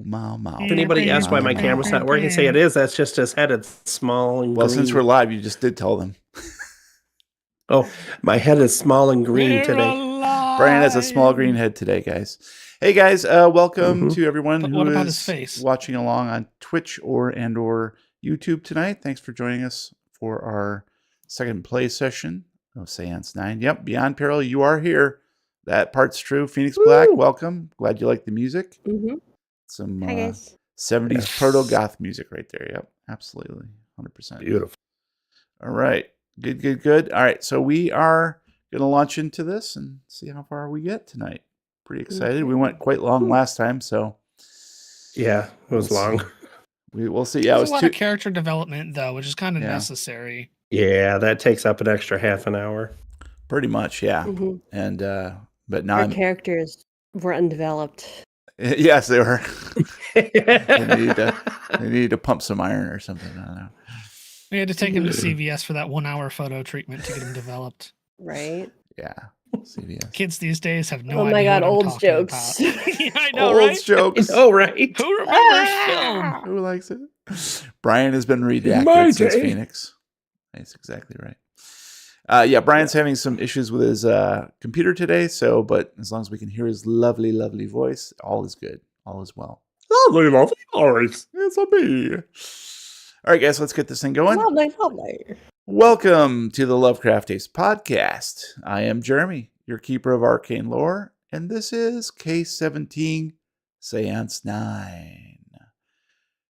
If anybody asks why my camera's not working, say it is. That's just his head. It's small and green. Well, since we're live, you just did tell them. Oh, my head is small and green today. Brian has a small green head today, guys. Hey, guys, welcome to everyone who is watching along on Twitch or YouTube tonight. Thanks for joining us for our second play session of Seance 9. Yep, Beyond Peril, you are here. That part's true. Phoenix Black, welcome. Glad you like the music. Some 70s proto-goth music right there. Yep, absolutely. 100%. Beautiful. All right. Good. All right, so we are going to launch into this and see how far we get tonight. Pretty excited. We went quite long last time, so... Yeah, it was long. We'll see. Yeah, There's a lot of character development, though, which is kind of necessary. Yeah, that takes up an extra half an hour. Pretty much, yeah. And but now our characters were undeveloped. Yes, they were. they need to pump some iron or something. I don't know. We had to take him to CVS for that 1 hour photo treatment to get him developed. Right? Yeah. CVS. Kids these days have no idea. Oh my God, what I'm old jokes. yeah, I know, old right? jokes. Oh, right. Who remembers film? Who likes it? Brian has been redacted since Phoenix. That's exactly right. Yeah, Brian's having some issues with his computer today, but as long as we can hear his lovely, lovely voice, all is good. All is well. Lovely voice. It's a me. All right, guys, let's get this thing going. Lovely. Welcome to the Lovecraft Tapes podcast. I am Jeremy, your keeper of arcane lore, and this is Case 17, Seance 9.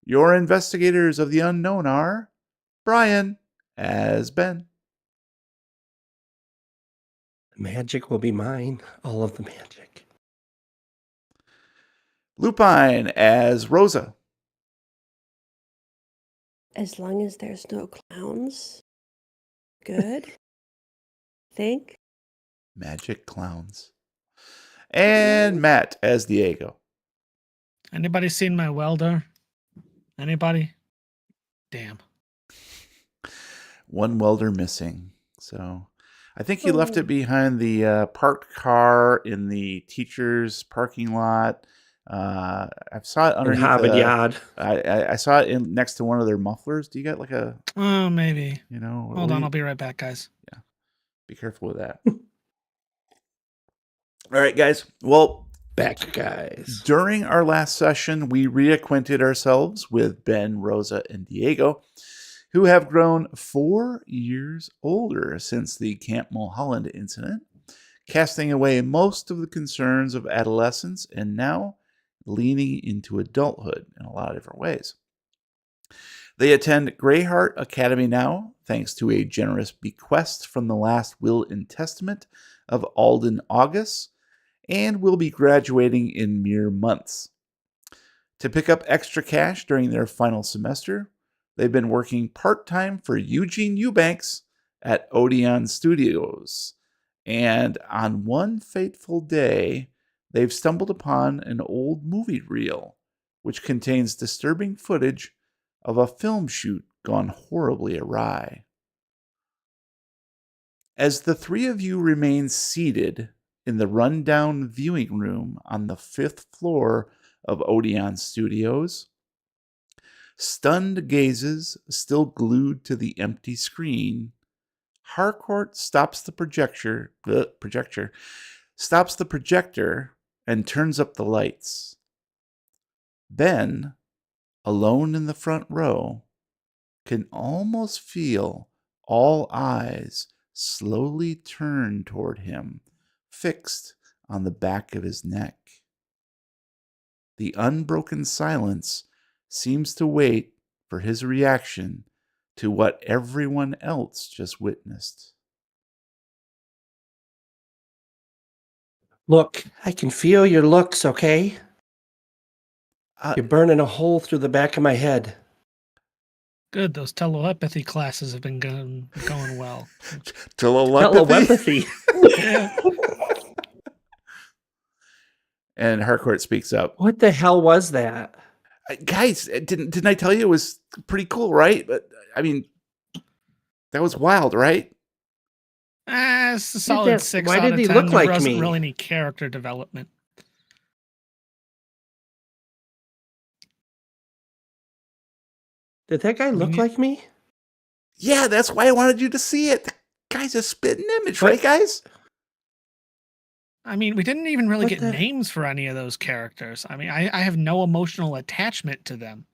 Your investigators of the unknown are Brian as Ben. Magic will be mine. All of the magic. Lupine as Rosa. As long as there's no clowns. Good. Think. Magic clowns. And Matt as Diego. Anybody seen my welder? Anybody? Damn. One welder missing. So I think he left it behind the parked car in the teacher's parking lot. I saw it underneath Hobbit Yard. I saw it next to one of their mufflers. Do you got like a? Oh, maybe. Hold on, I'll be right back, guys. Yeah, be careful with that. All right, guys. Well, back, guys. During our last session, we reacquainted ourselves with Ben, Rosa, and Diego, who have grown 4 years older since the Camp Mulholland incident, casting away most of the concerns of adolescence and now leaning into adulthood in a lot of different ways. They attend Greyheart Academy now, thanks to a generous bequest from the last will and testament of Alden August, and will be graduating in mere months. To pick up extra cash during their final semester, they've been working part-time for Eugene Eubanks at Odeon Studios. And on one fateful day, they've stumbled upon an old movie reel, which contains disturbing footage of a film shoot gone horribly awry. As the three of you remain seated in the rundown viewing room on the 5th floor of Odeon Studios, stunned gazes still glued to the empty screen, Harcourt stops the projector and turns up the lights. Ben, alone in the front row, can almost feel all eyes slowly turn toward him, fixed on the back of his neck. The unbroken silence seems to wait for his reaction to what everyone else just witnessed. Look, I can feel your looks, okay? You're burning a hole through the back of my head. Good, those telepathy classes have been going well. Telepathy? Yeah. And Harcourt speaks up. What the hell was that? Guys, didn't I tell you it was pretty cool, right? But I mean, that was wild, right? It's a solid 6 Why out did of he 10. look There like wasn't me? really any character development. Did that guy look like me? Yeah, that's why I wanted you to see it. The guy's a spitting image, right, guys? I mean, we didn't even really What get the- names for any of those characters. I mean, I have no emotional attachment to them.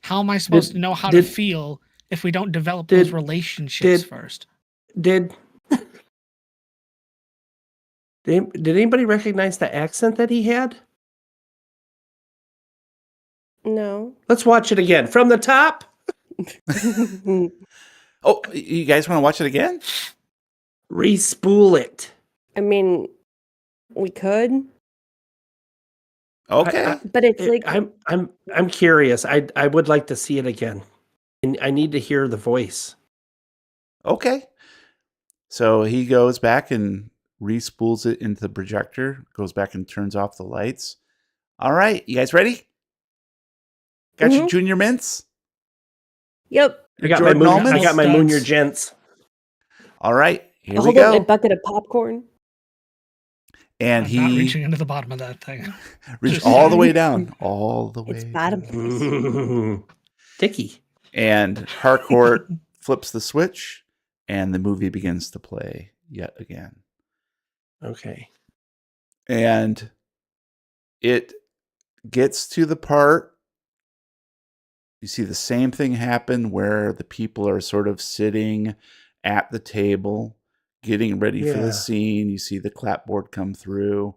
How am I supposed to know how to feel if we don't develop those relationships first? Did anybody recognize the accent that he had? No. Let's watch it again from the top. Oh, you guys want to watch it again? Respool it. I mean, we could, Okay. but it's like I'm curious. I would like to see it again. And I need to hear the voice. Okay. So he goes back and respools it into the projector, goes back and turns off the lights. All right, you guys ready? Got your junior mints? Yep. I got Jordan my almonds? Moonier Gents. All right, here we Hold up my go. bucket of popcorn. And I'm not he reaching into the bottom of that thing. reached all the way down, all the way It's down. bottom. Dicky. And Harcourt flips the switch, and the movie begins to play yet again. Okay. And it gets to the part, you see the same thing happen where the people are sort of sitting at the table, getting ready for the scene. You see the clapboard come through.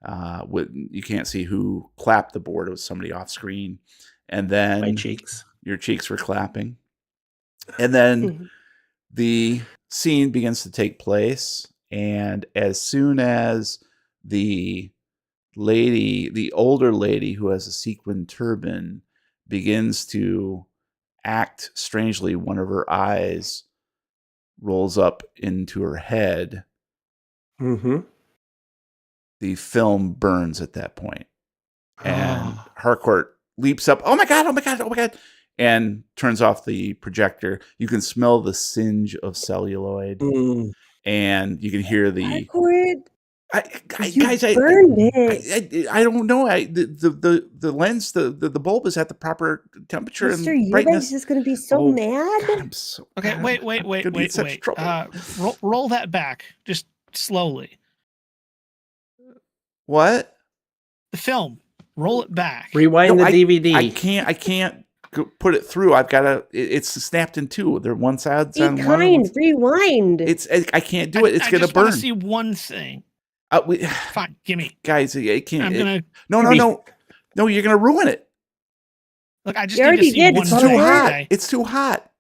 You can't see who clapped the board. It was somebody off screen. And then My cheeks. Your cheeks were clapping. And then the scene begins to take place. And as soon as the older lady who has a sequin turban begins to act strangely, one of her eyes rolls up into her head. Mm-hmm. The film burns at that point. And Harcourt leaps up, oh my God, and turns off the projector. You can smell the singe of celluloid. And you can hear the... Harcourt, guys, burned it. I don't know. The lens, the bulb is at the proper temperature Mr. and brightness. Eubanks is going to be so mad. God, I'm so Okay, God, wait. Roll that back, just slowly. What? The film. Roll it back. Rewind the DVD. I can't put it through. I've got to. It's snapped in two. They're one side Be on kind. one. Rewind. I can't do it. It's going to burn. I just want to see one thing. Fine, gimme. Guys, I can't. I'm gonna. No, you're going to ruin it. Look, I just You need to already see did. one It's thing. too hot. Okay? It's too hot.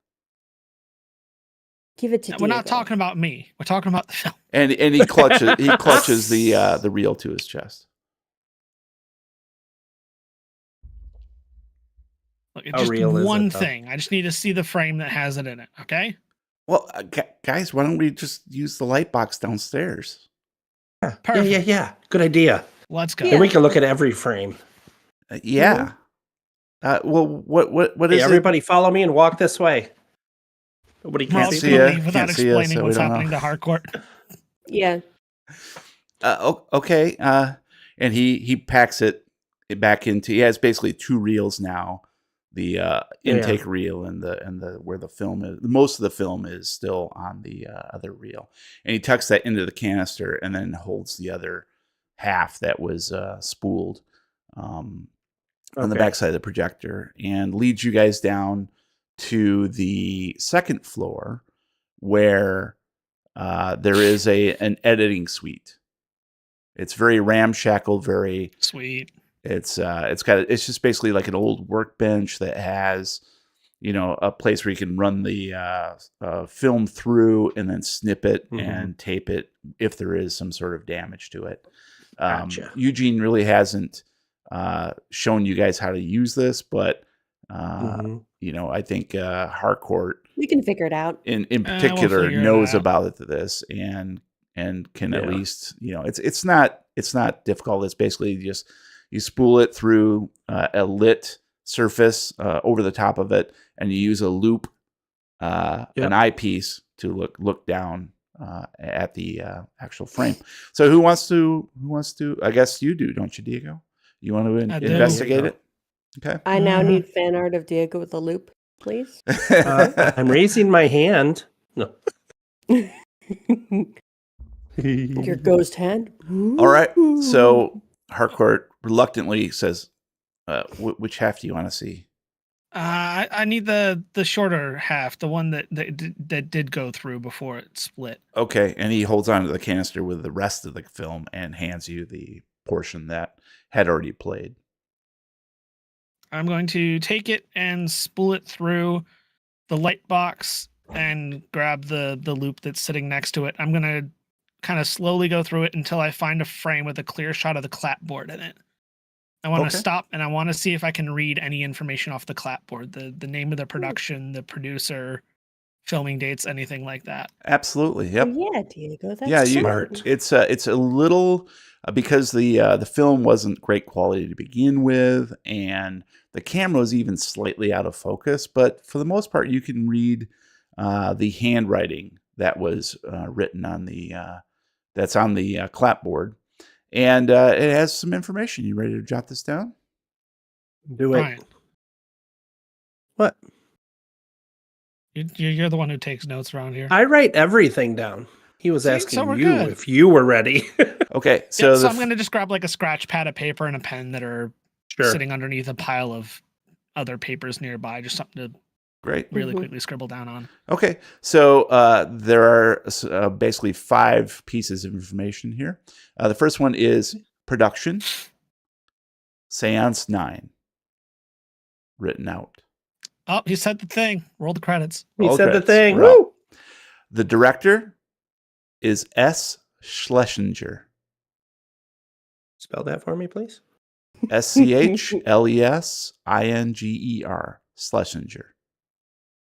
Give it to We're not Diego. talking about me. We're talking about the film. And he clutches the reel to his chest. Look, it's just real is one it, though? thing. I just need to see the frame that has it in it. Okay. Well, guys, why don't we just use the light box downstairs? Perfect. Yeah. Good idea. Let's go. Then we can look at every frame. Yeah. Well, what is Hey, everybody follow me and walk this way. Nobody We're all can just see gonna ya. leave without Can't see us, explaining so we what's don't know. happening to Harcourt. Yeah. Okay. And he packs it back into. He has basically two reels now. The intake reel and the where the film is. Most of the film is still on the other reel, and he tucks that into the canister and then holds the other half that was spooled on the backside of the projector and leads you guys down to the second floor where there is an editing suite. It's very ramshackle, very Sweet. It's just basically like an old workbench that has, a place where you can run the film through and then snip it and tape it if there is some sort of damage to it. Gotcha. Eugene really hasn't shown you guys how to use this, but I think Harcourt We can figure it out. in We'll particular figure it knows out. about this and can at least, it's not difficult. It's basically just you spool it through a lit surface over the top of it, and you use a loop, an eyepiece to look down at the actual frame. So who wants to? I guess you do, don't you, Diego? You want to I do. investigate it? Okay. I now need fan art of Diego with a loop. please? I'm raising my hand. No. Your ghost hand. All right. So Harcourt reluctantly says, which half do you want to see? I need the shorter half, the one that did go through before it split. Okay. And he holds on to the canister with the rest of the film and hands you the portion that had already played. I'm going to take it and spool it through the light box and grab the loop that's sitting next to it. I'm going to kind of slowly go through it until I find a frame with a clear shot of the clapboard in it. I want to stop and I want to see if I can read any information off the clapboard, the name of the production, the producer, filming dates, anything like that. Absolutely. Yep. Oh, yeah, Diego. That's smart. It's a little because the film wasn't great quality to begin with, and the camera was even slightly out of focus. But for the most part, you can read the handwriting that was written on the that's on the clapboard, and it has some information. You ready to jot this down? Do it. Fine. What? You're the one who takes notes around here. I write everything down. He was See, asking so we're you good. if you were ready. Okay, So, so I'm going to just grab like a scratch pad of paper and a pen that are sitting underneath a pile of other papers nearby, just something to great. really quickly scribble down on. Okay, so there are basically 5 pieces of information here. The first one is production, Seance 9, written out. Oh, he said the thing. Roll the credits. He All said the credits. thing. We're up. Woo! The director is S. Schlesinger. Spell that for me, please. SCHLESINGER. Schlesinger.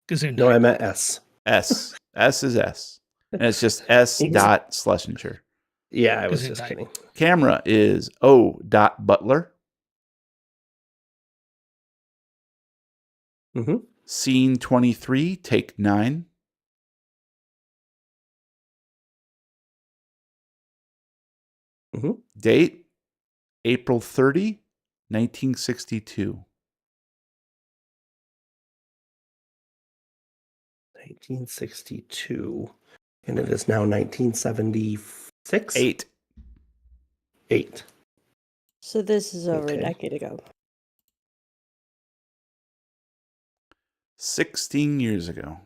Gesundheit. No, I meant S. S. S is S. And it's just S. dot Schlesinger. Yeah, I was just Gesundheit. kidding. Camera is O. dot Butler. Mm-hmm. Scene 23, take 9. Mm-hmm. Date, April 30, 1962. 1962. And it is now 1976? 8. 8. So this is over Okay. a decade ago. 16 years ago.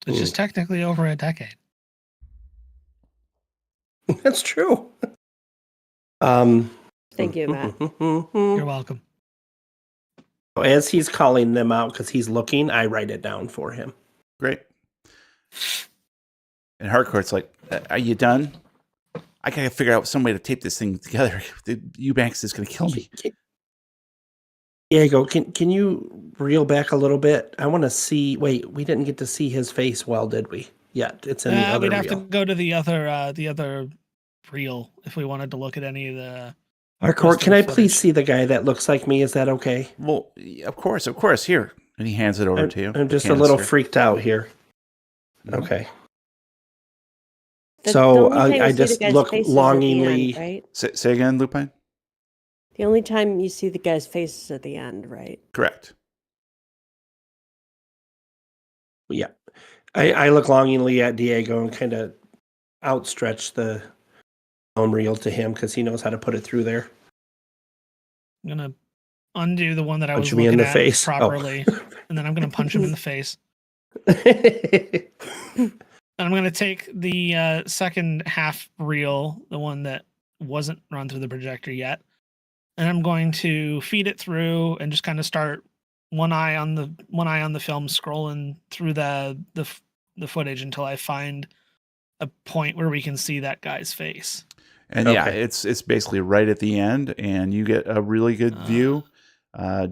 Which is technically over a decade. That's true. Thank you, Matt. You're welcome. As he's calling them out because he's looking, I write it down for him. Great. And Harcourt's like, are you done? I gotta figure out some way to tape this thing together. Eubanks is gonna kill me. Diego, can you reel back a little bit? I want to see. Wait, we didn't get to see his face well, did we? Yeah, it's in the other We'd have reel. to go to the other reel if we wanted to look at any of the. Harcourt, can I footage. please see the guy that looks like me? Is that okay? Well, of course. Here. And he hands it over to you. I'm just the a little canister. freaked out here. Mhm. Okay. The So only time you I see the just guy's look face is at the longingly. end, right? Say again, Lupine? The only time you see the guy's face is at the end, right? Correct. Yeah. I look longingly at Diego and kind of outstretch the film reel to him because he knows how to put it through there. I'm gonna undo the one that I Punch was me in looking the at face. properly, and then I'm gonna punch him in the face. And I'm gonna take the second half reel, the one that wasn't run through the projector yet, and I'm going to feed it through and just kind of start one eye on the film, scrolling through the footage until I find a point where we can see that guy's face. And yeah, Okay. it's basically right at the end, and you get a really good view.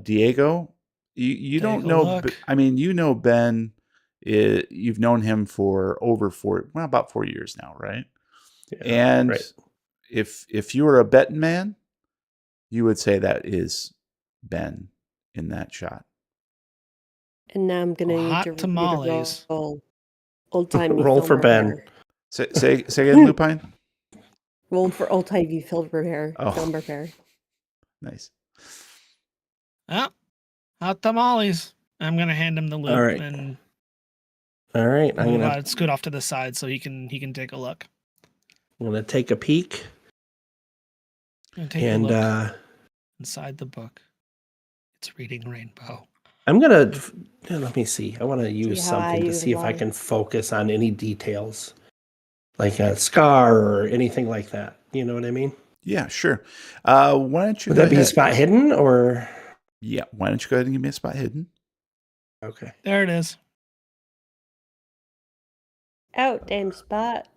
Diego, you don't take a know. look. I mean, you know Ben. You've known him for about 4 years now, right? Yeah, And right. if you were a betting man, you would say that is Ben in that shot. And now I'm gonna need Hot to tamales. roll old timey Roll for Ben. Say again, Lupine. Roll for old timey film repair. Oh. Film repair. Nice. Oh, Hot tamales. I'm gonna hand him the loop right. and All right. I'm gonna scoot off to the side so he can take a look. take a peek. I'm gonna take a look inside the book. It's reading Rainbow. I'm gonna let me see. I want to use how I something to use see if I light. can focus on any details, like a scar or anything like that. You know what I mean? Yeah, sure. Why don't you Would go that be a ahead? spot hidden or? Yeah, why don't you go ahead and give me a spot hidden? Okay. There it is. Out, damn spot.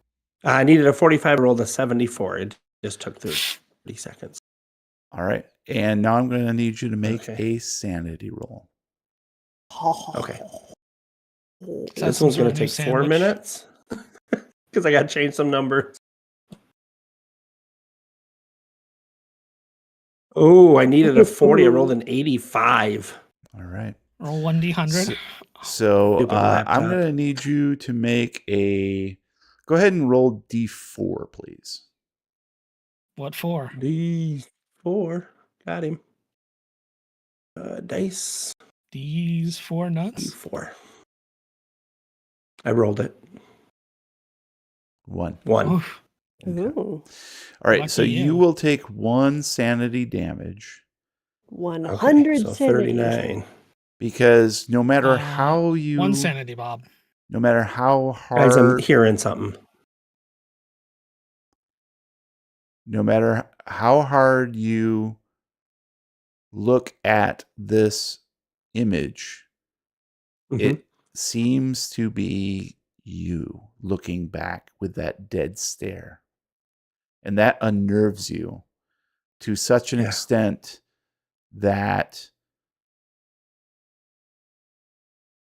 I needed a 45, rolled a 74. It just took 30 seconds. All right. And now I'm going to need you to make Okay. a sanity roll. Okay. Is that This some one's sort going of to new take 4 sandwich? minutes because I got to change some numbers. Oh, I needed a 40. I rolled an 85. All right. Roll 1d100. So Stupid laptop. I'm going to need you to make a. Go ahead and roll D4, please. What for? D4. Got him. Dice. These 4 nuts? D4. I rolled it. 1. 1. Oof. Okay. Ooh, All right. Lucky So you you. will take 1 sanity damage 100 Okay, so sanity. 39. because no matter how you. 1 sanity, Bob. No matter how Guys, I'm hard. hearing something. No matter how hard you look at this image, Mhm. it seems to be you looking back with that dead stare. And that unnerves you to such an Yeah. extent that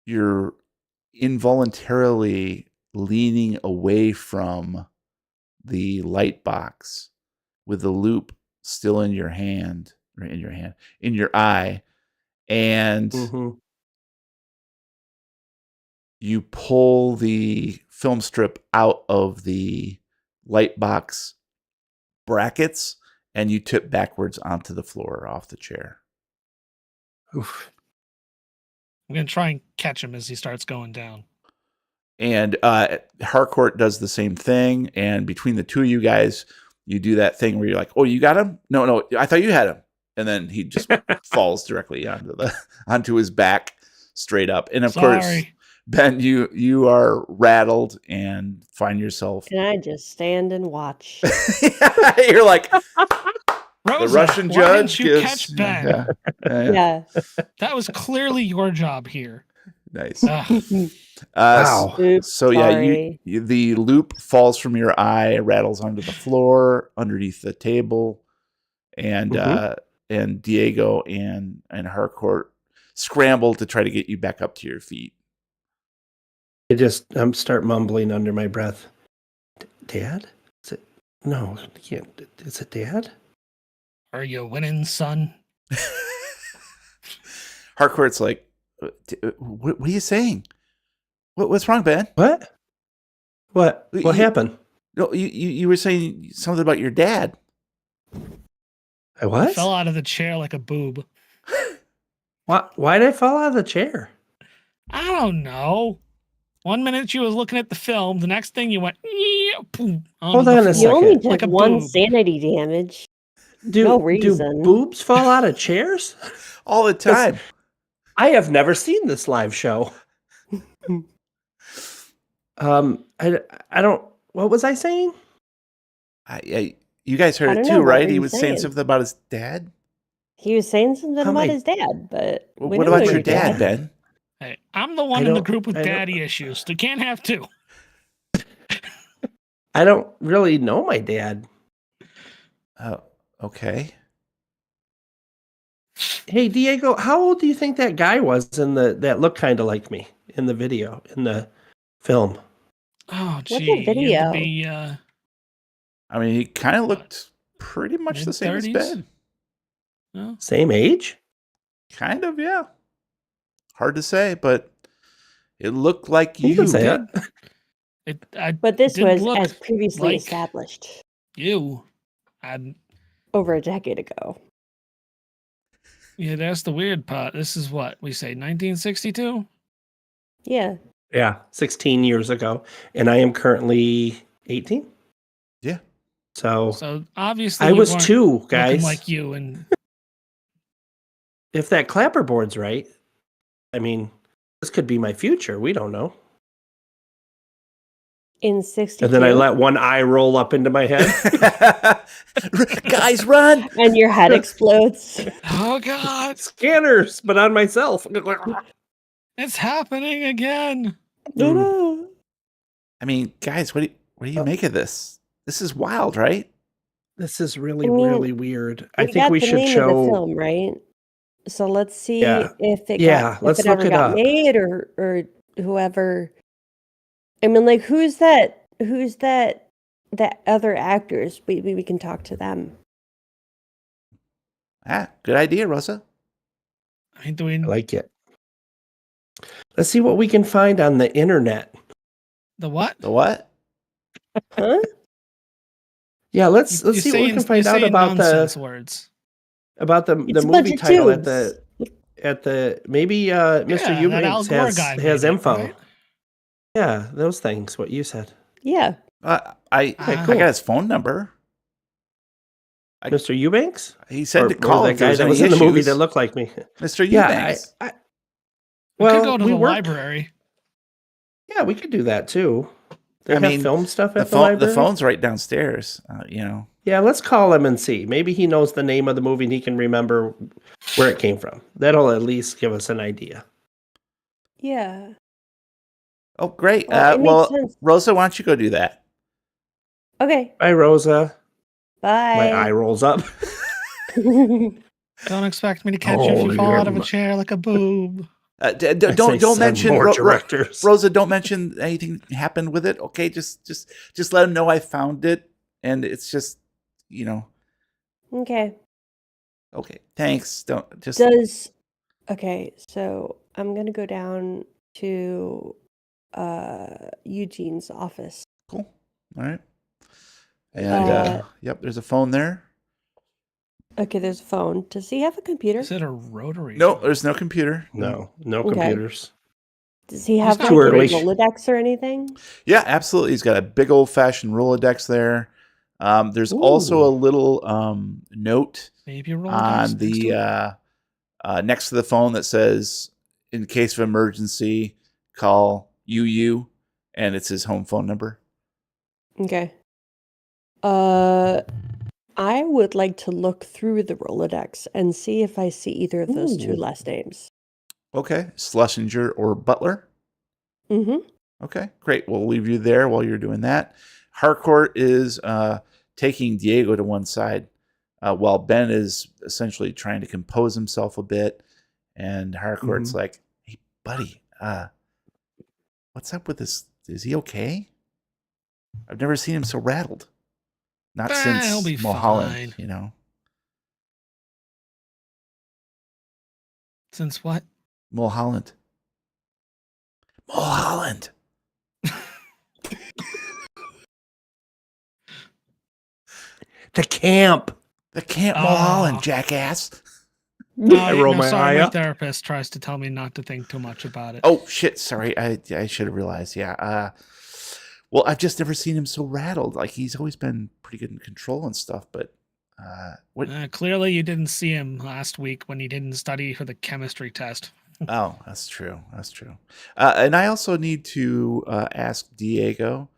you're involuntarily leaning away from the light box with the loop still in your hand, or in your eye, and Mhm. you pull the film strip out of the light box brackets and you tip backwards onto the floor off the chair. Oof. I'm going to try and catch him as he starts going down. And Harcourt does the same thing. And between the two of you guys, you do that thing where you're like, "Oh, you got him? No, I thought you had him." And then he just falls directly onto his back, straight up. And of course, Sorry. Ben, you are rattled and find yourself. And I just stand and watch. You're like, Rosa, the Russian why judge didn't you gives. catch Ben? Yeah. That was clearly your job here. Nice. Ugh. Wow. Oops, So yeah, sorry. the loop falls from your eye, rattles onto the floor, underneath the table, and and Diego and Harcourt scramble to try to get you back up to your feet. I'm start mumbling under my breath. Dad? Is it? No, can't. Is it Dad? Are you winning, son? Harcourt's like, what are you saying? What's wrong, Ben? What? What happened? No, you were saying something about your dad. I what? I fell out of the chair like a boob. Why did I fall out of the chair? I don't know. 1 minute you was looking at the film, the next thing you went, boom, Hold on a You second. only took Like a one boob. sanity damage. Do No reason. boobs fall out of chairs? All the time. I have never seen this live show. I don't. What was I saying? You guys heard I it don't too, know, what right? were He you was saying saying? something about his dad. He was saying something How am about I- his dad, but we What know about who your dad, Ben? Hey, I'm the one I in the don't- group with I don't- daddy issues. You can't have two. I don't really know my dad. Oh, okay. Hey, Diego, how old do you think that guy was that looked kind of like me in the video, in the film? Oh, What's gee. a He had video? to be, I mean, he kind of looked pretty much the same as Mid-30s? Ben. no? Same age? Kind of, yeah. Hard to say, but it looked like You can say did. it. But this did was look as previously like established you. I over a decade ago. Yeah, that's the weird part. This is what we say, 1962. Yeah. Yeah, 16 years ago, and I am currently 18. Yeah. So So obviously, I you was weren't 2, looking guys. like you, and If that clapperboard's right, I mean, this could be my future. We don't know. In 62. And then I let one eye roll up into my head. Guys, run! And your head explodes. oh god, Scanners, but on myself. it's happening again. No. I mean, guys, what do you make of this? This is wild, right? This is really, I mean, really weird. I We think got we the should name of show. the film, right? So let's see Yeah. if it Yeah, got, let's if it look ever it got up. made or whoever. I mean, like, who's that other actors? We can talk to them. Good idea, Rosa. I mean, do we I like it. Let's see what we can find on the internet. the what? The what? Huh? Yeah, let's see what we saying- can find you're out saying about nonsense words. It's a the bunch movie of title tubes. at the maybe Mr. Yeah, that Al Eubanks Gore has guy has made it, info. right? Yeah, those things. What you said, Yeah. I Okay, cool. got his phone number. Mr. Eubanks. He said to Or call that if guy there's that any was in the movie issues. that looked like me. Mr. Yeah, Eubanks. We could go well, to we the work. library. Yeah, we could do that too. They I have mean, film stuff the at the phone. library. The phone's right downstairs. Yeah, let's call him and see. Maybe he knows the name of the movie and he can remember where it came from. That'll at least give us an idea. Yeah. Oh, great. Well, it makes sense. Rosa, why don't you go do that? Okay. Bye, Rosa. My eye Bye. rolls up. Don't expect me to catch you if you Holy fall out of a m- chair like a boob. Don't mention more directors. Rosa. Don't mention anything happened with it. Okay, just let him know I found it, and it's just Okay. Okay, thanks. Don't just. Okay, so I'm gonna go down to Eugene's office. Cool. All right. And yep, there's a phone there. Okay, there's a phone. Does he have a computer? Is it a rotary? No, phone? there's no computer. No Okay. computers. Does he have not like a too early. Rolodex or anything? Yeah, absolutely. He's got a big old fashioned Rolodex there. There's Ooh. also a little note Maybe a Rolodex on next to it? the next to the phone that says, "In case of emergency, call UU," and it's his home phone number. Okay. I would like to look through the Rolodex and see if I see either of those two Ooh. last names. Okay, Schlesinger or Butler. Mm-hmm. Okay, great. We'll leave you there while you're doing that. Harcourt is taking Diego to one side while Ben is essentially trying to compose himself a bit. And Harcourt's like, "Hey, buddy, what's up with this? Is he okay? I've never seen him so rattled. Not He'll be since Mulholland, fine. you know. Since what? Mulholland. Mulholland. The camp. The Camp Oh. Mulholland, jackass. I roll my eye my up. therapist tries to tell me not to think too much about it. Oh shit! Sorry, I should have realized. Yeah. Well, I've just never seen him so rattled. Like he's always been pretty good in control and stuff. But what? Clearly, you didn't see him last week when he didn't study for the chemistry test. Oh, that's true. That's true. And I also need to ask Diego,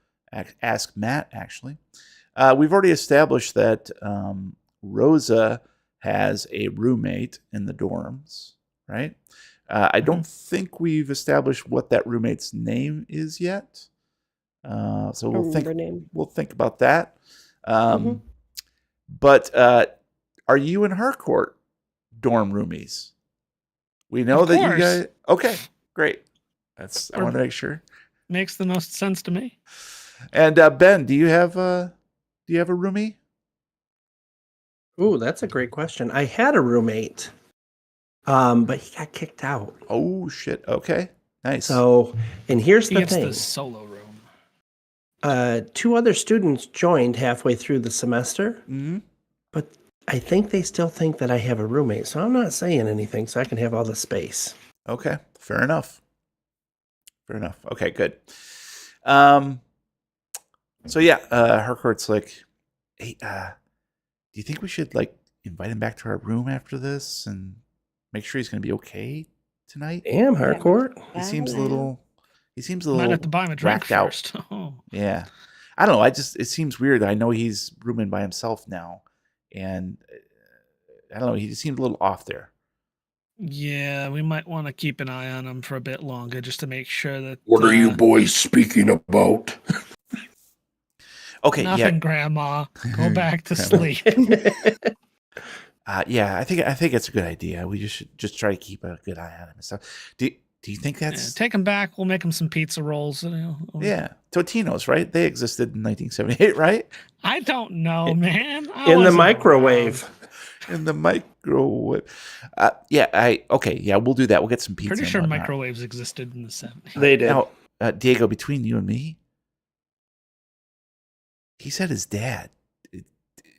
ask Matt. Actually, we've already established that Rosa has a roommate in the dorms, right? I don't think we've established what that roommate's name is yet. So we'll think about that. But are you and Harcourt dorm roomies? We know Of that you course. guys. Okay, great. I want to make sure. Makes the most sense to me. And Ben, do you have a roomie? Ooh, that's a great question. I had a roommate, but he got kicked out. Oh shit. Okay, nice. So, and here's He the gets thing: the solo room. 2 other students joined halfway through the semester, Mhm. but I think they still think that I have a roommate, so I'm not saying anything so I can have all the space. Okay, fair enough. Fair enough. Okay, good. So yeah, Harcourt's like, hey, do you think we should like invite him back to our room after this and make sure he's going to be okay tonight? Damn, Harcourt. He seems a little. He seems a Might little have to buy him a drink whacked out. first. Oh. Yeah, I don't know. It seems weird. I know he's rooming by himself now, and I don't know. He just seemed a little off there. Yeah, we might want to keep an eye on him for a bit longer just to make sure that. What are you boys speaking about? Okay, Nothing, Grandma. Go back to sleep. Yeah, I think it's a good idea. We should just try to keep a good eye on him and stuff. Do you think that's Take him back. We'll make him some pizza rolls. Yeah, Totino's, right? They existed in 1978, right? I don't know, man. I In the wasn't microwave. In the microwave. Yeah, we'll do that. We'll get some pizza. Pretty and sure whatnot. microwaves existed in the 70s. They did. Now, Diego, between you and me, he said his dad.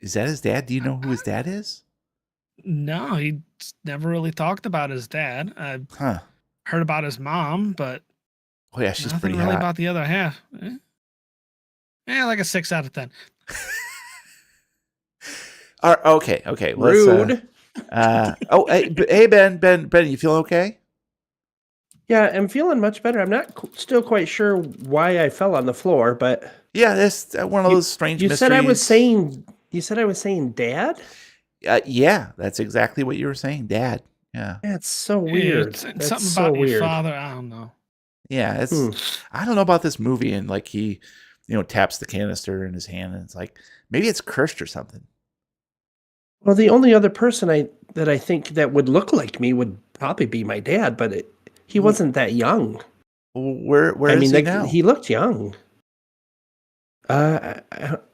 Is that his dad? Do you know who his dad is? No, he never really talked about his dad. I Huh. heard about his mom, but Oh yeah, she's nothing pretty really hot. about the other half. Like a 6 out of 10. Okay. Rude. Hey, Ben, you feeling okay? Yeah, I'm feeling much better. I'm not still quite sure why I fell on the floor, but Yeah, that's one of those strange you mysteries. You said I was saying Dad? Yeah, that's exactly what you were saying, Dad. Yeah, That's so weird. It's That's something so about your weird. father. I don't know. yeah. It's I don't know about this movie, and like he, taps the canister in his hand, and it's like maybe it's cursed or something. Well, the only other person that I think that would look like me would probably be my dad, but he wasn't that young. Where I is mean, he now? he looked young. I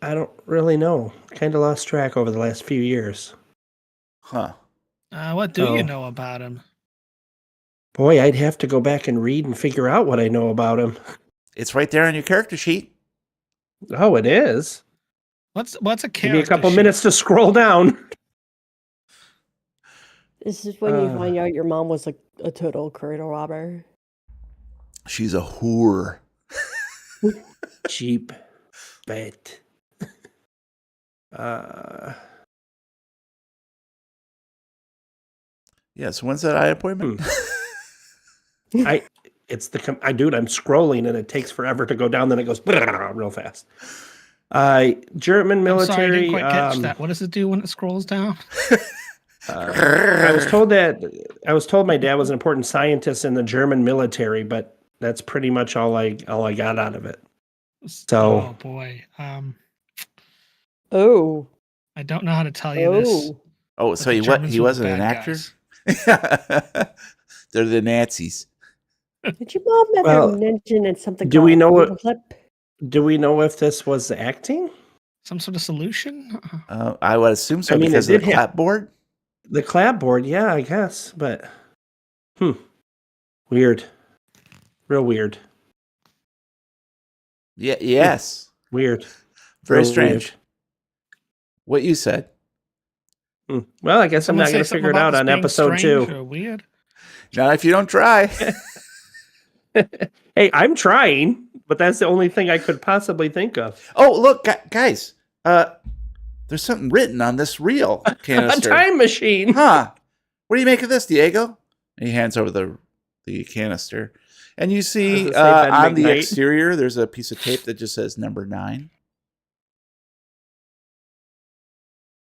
don't really know. Kind of lost track over the last few years. Huh. What do Oh. you know about him? Boy, I'd have to go back and read and figure out what I know about him. It's right there on your character sheet. Oh, it is. What's a character? Give me a couple sheet? minutes to scroll down. This is when you find out your mom was like a total cradle robber. She's a whore. Cheap bet. Yeah. So when's that eye appointment? Dude, I'm scrolling and it takes forever to go down. Then it goes real fast. German I'm military. sorry, I didn't quite catch that. What does it do when it scrolls down? I was told my dad was an important scientist in the German military, but that's pretty much all I got out of it. So, oh boy, Oh. I don't know how to tell you this. Oh. Oh, but so the he Germans were wasn't the an bad actor. guys. They're the Nazis. Did your mom ever Well, mention it's something do we called know what- paperclip? do we know if this was acting? Some sort of solution? I would assume so I mean, because it of the did have- clapboard. The clapboard, yeah, I guess, but weird, real weird, Yeah. Yes. weird, Very real strange. weird. What you said. Well, I guess Someone I'm not say going to something figure it about out this on being episode strange 2. or weird. Not if you don't try. Hey, I'm trying, but that's the only thing I could possibly think of. Oh, look, guys. There's something written on this reel A canister. time machine. Huh? What do you make of this, Diego? And he hands over the canister, and you see Does it say Ben on the McKnight? exterior there's a piece of tape that just says number 9.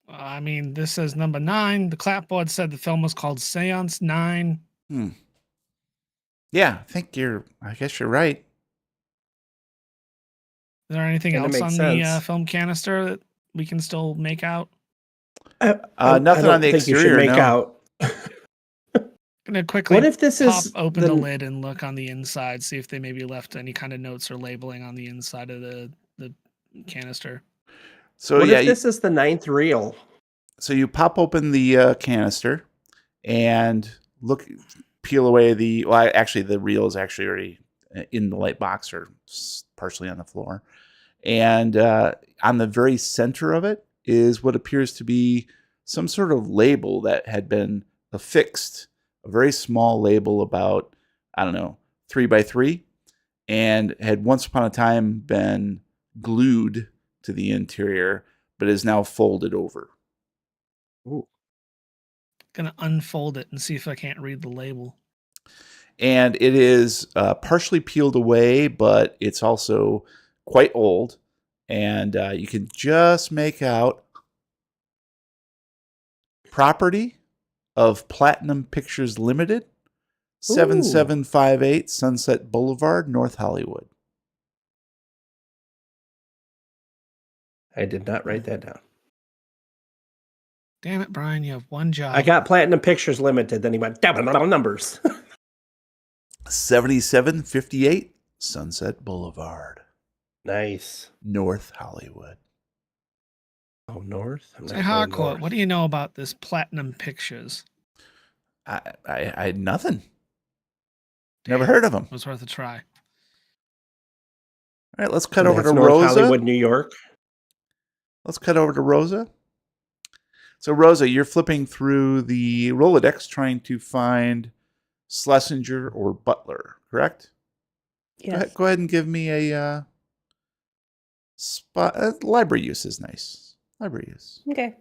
I mean, this says number 9. The clapboard said the film was called Seance 9. Yeah, I guess you're right. Is there anything Kinda else makes on the sense. film canister that we can still make out? Nothing I on don't the think you exterior. should make no. out. Gonna quickly What if this pop is open the lid and look on the inside, see if they maybe left any kind of notes or labeling on the inside of the canister. So What yeah, if this is the 9th reel? so you pop open the canister and peel away the. Well, actually, the reel is actually already in the light box or partially on the floor, and on the very center of it is what appears to be some sort of label that had been affixed, a very small label about, I don't know, 3x3, and had once upon a time been glued to the interior, but is now folded over. Ooh. Gonna unfold it and see if I can't read the label. And it is partially peeled away, but it's also quite old. And you can just make out property of Platinum Pictures Limited, 7758 Sunset Boulevard, North Hollywood. I did not write that down. Damn it, Brian, you have one job. I got Platinum Pictures Limited. Then he went down numbers. 7758 Sunset Boulevard, Nice. North Hollywood. Oh, north. I'm Say not going Harcourt, north. what do you know about this Platinum Pictures? I had nothing. Never heard of them. It was worth a try. All right, let's cut And over that's to North Rosa. Hollywood, New York. Let's cut over to Rosa. So, Rosa, you're flipping through the Rolodex trying to find Schlesinger or Butler, correct? Yes. Go ahead and give me a spot. Library use is nice. Library use. Okay.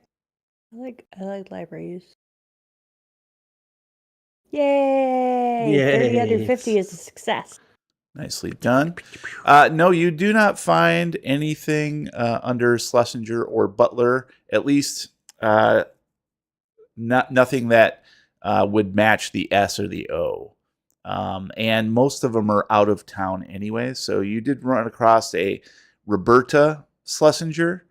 I like library use. Yay! 30 under 50 is a success. Nicely done. No, you do not find anything under Schlesinger or Butler. At least, nothing that would match the S or the O. And most of them are out of town anyway. So you did run across a Roberta Schlesinger,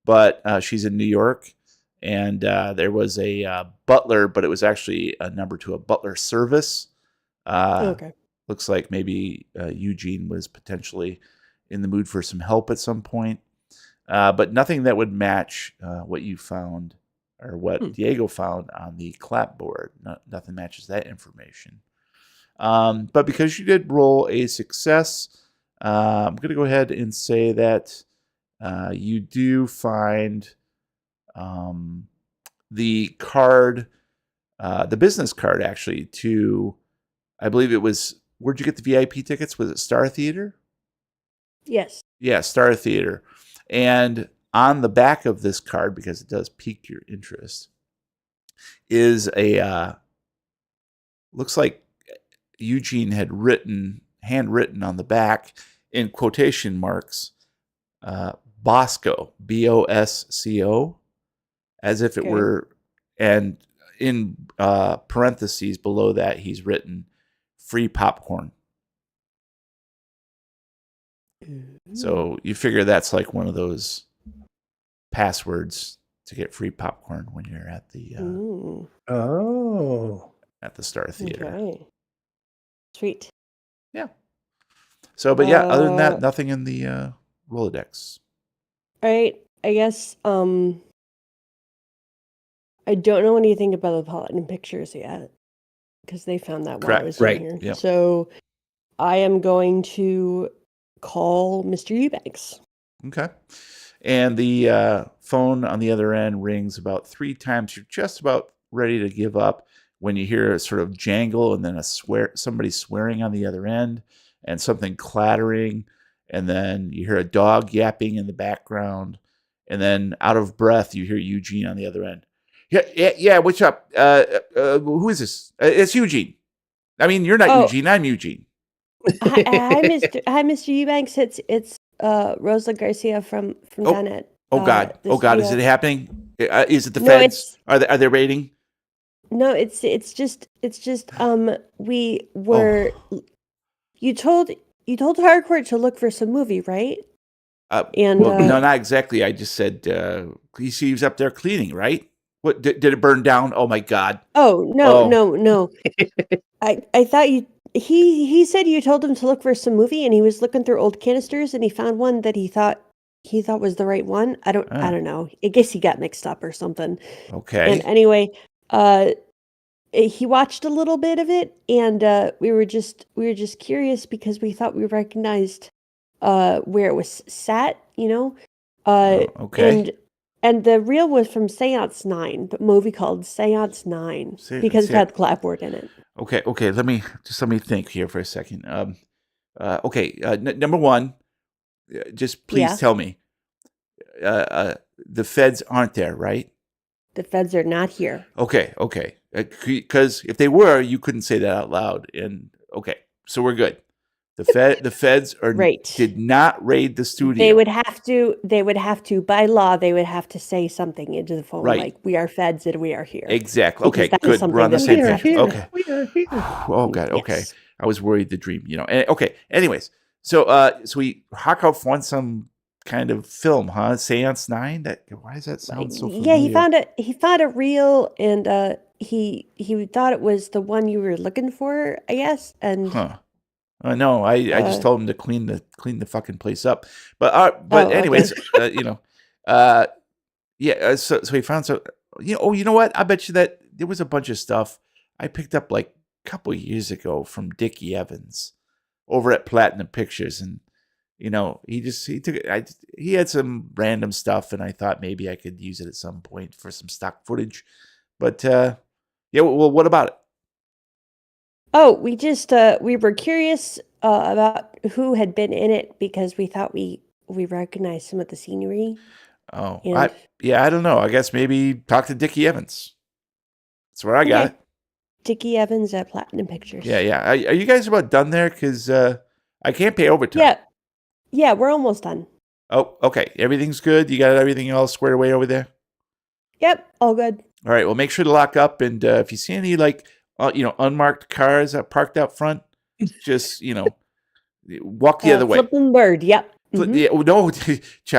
but she's in New York. And there was a Butler, but it was actually a number to a Butler service. Okay. Looks like maybe Eugene was potentially in the mood for some help at some point. But nothing that would match what you found or what Diego found on the clapboard. Nothing matches that information. But because you did roll a success, I'm going to go ahead and say that you do find the card, the business card actually, to, I believe it was, where'd you get the VIP tickets? Was it Star Theater? Yes. Yeah, Star Theater. And on the back of this card, because it does pique your interest, is a, looks like Eugene had handwritten on the back in quotation marks, Bosco, Bosco, as if it Okay. were, and in parentheses below that, he's written free popcorn. So you figure that's like one of those passwords to get free popcorn when you're at the Oh. at the Star Theater. Okay. Sweet. Yeah. So, but yeah, other than that, nothing in the Rolodex. All right. I guess I don't know anything about the Platinum Pictures yet because they found that while I Correct. was Right. in here. Yep. So I am going to call Mr. Eubanks. Okay. And the phone on the other end rings about 3 times. You're just about ready to give up when you hear a sort of jangle and then somebody swearing on the other end and something clattering. And then you hear a dog yapping in the background. And then out of breath, you hear Eugene on the other end. Yeah. What's up? Who is this? It's Eugene. I mean, you're not Eugene. I'm Eugene. Hi, Mr. Eubanks. It's Rosa Garcia from down at. Oh God! the Oh God! Is studio. it happening? Is it the No, feds? Are they raiding? No, it's just we were. You told Harcourt to look for some movie, right? And well, no, not exactly. I just said he was up there cleaning, right? What did it burn down? Oh my God! Oh no. I thought you. He said you told him to look for some movie, and he was looking through old canisters, and he found one that he thought was the right one. I don't know. I guess he got mixed up or something. Okay. And anyway, he watched a little bit of it, and we were just curious because we thought we recognized where it was sat, you know. Okay. And And the reel was from Seance 9, the movie called Seance 9, because it had the clapboard in it. Okay. Let me think here for a second. Number one, just please tell me, the feds aren't there, right? The feds are not here. Okay. Because if they were, you couldn't say that out loud. And okay, so we're good. The feds are Right. did not raid the studio. They would have to, by law, they would have to say something into the phone, Right. like, we are feds and we are here. Exactly. Because Okay, that is good. something We're on the that same we page. have to Okay. We are here. Oh God. Okay. Yes. I was worried the dream. Okay. Anyways, so we Hakov won some kind of film, huh? Seance 9. Why does that sound so familiar? Yeah, he found a reel, and he thought it was the one you were looking for, I guess. And no, I just told him to clean the fucking place up. But okay. anyways, so he found some. You know what? I bet you that there was a bunch of stuff I picked up like a couple of years ago from Dickie Evans over at Platinum Pictures, and he had some random stuff, and I thought maybe I could use it at some point for some stock footage. But well, what about it? Oh, we just we were curious about who had been in it because we thought we recognized some of the scenery. Oh, And I don't know. I guess maybe talk to Dickie Evans. That's where I got it. Dickie Evans at Platinum Pictures. Yeah. Are you guys about done there? Because I can't pay overtime. Yeah, we're almost done. Oh, okay. Everything's good. You got everything all squared away over there? Yep, all good. All right. Well, make sure to lock up. And if you see any unmarked cars parked out front, just walk the other way. Flipping bird. Yep. Mm-hmm. Yeah, no,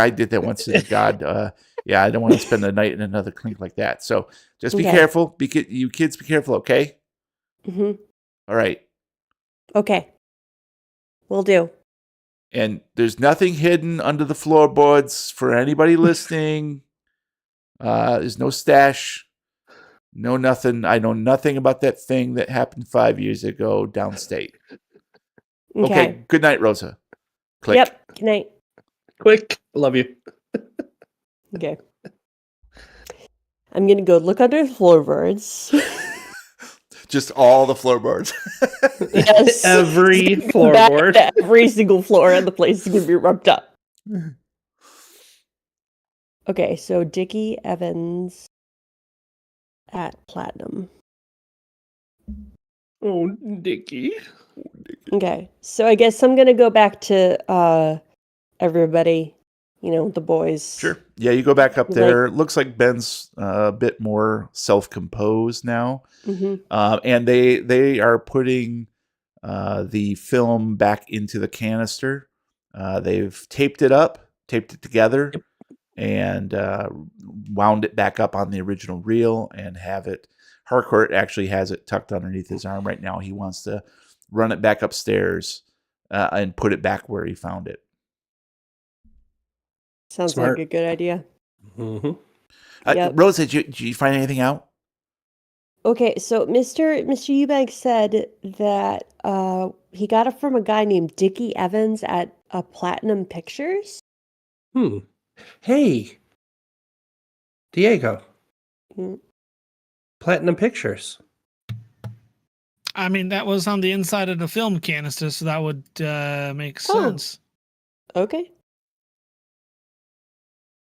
I did that once. And God, I don't want to spend the night in another clink like that. So just be careful. You kids, be careful. Okay. Mm-hmm. All right. Okay. Will do. And there's nothing hidden under the floorboards for anybody listening. There's no stash. No nothing. I know nothing about that thing that happened 5 years ago downstate. Okay. Good night, Rosa. Click. Yep. Good night. Quick. Love you. Okay. I'm gonna go look under the floorboards. Just all the floorboards. Yes. Every floorboard. Every single floor in the place is gonna be rubbed up. Okay, so Dickie Evans at Platinum. Oh, Dickie. Okay, so I guess I'm gonna go back to everybody, the boys. Sure. Yeah, you go back up there. Looks like Ben's a bit more self-composed now. Mm-hmm. And they are putting the film back into the canister. They've taped it together, and wound it back up on the original reel and have it. Harcourt actually has it tucked underneath his arm right now. He wants to run it back upstairs and put it back where he found it. Sounds Smart. like a good idea. Mm-hmm. Yep. Rose, did you find anything out? Okay, so Mr. Eubanks said that he got it from a guy named Dickie Evans at Platinum Pictures. Hey, Diego. Hmm. Platinum Pictures. I mean, that was on the inside of the film canister, so that would make sense. Okay.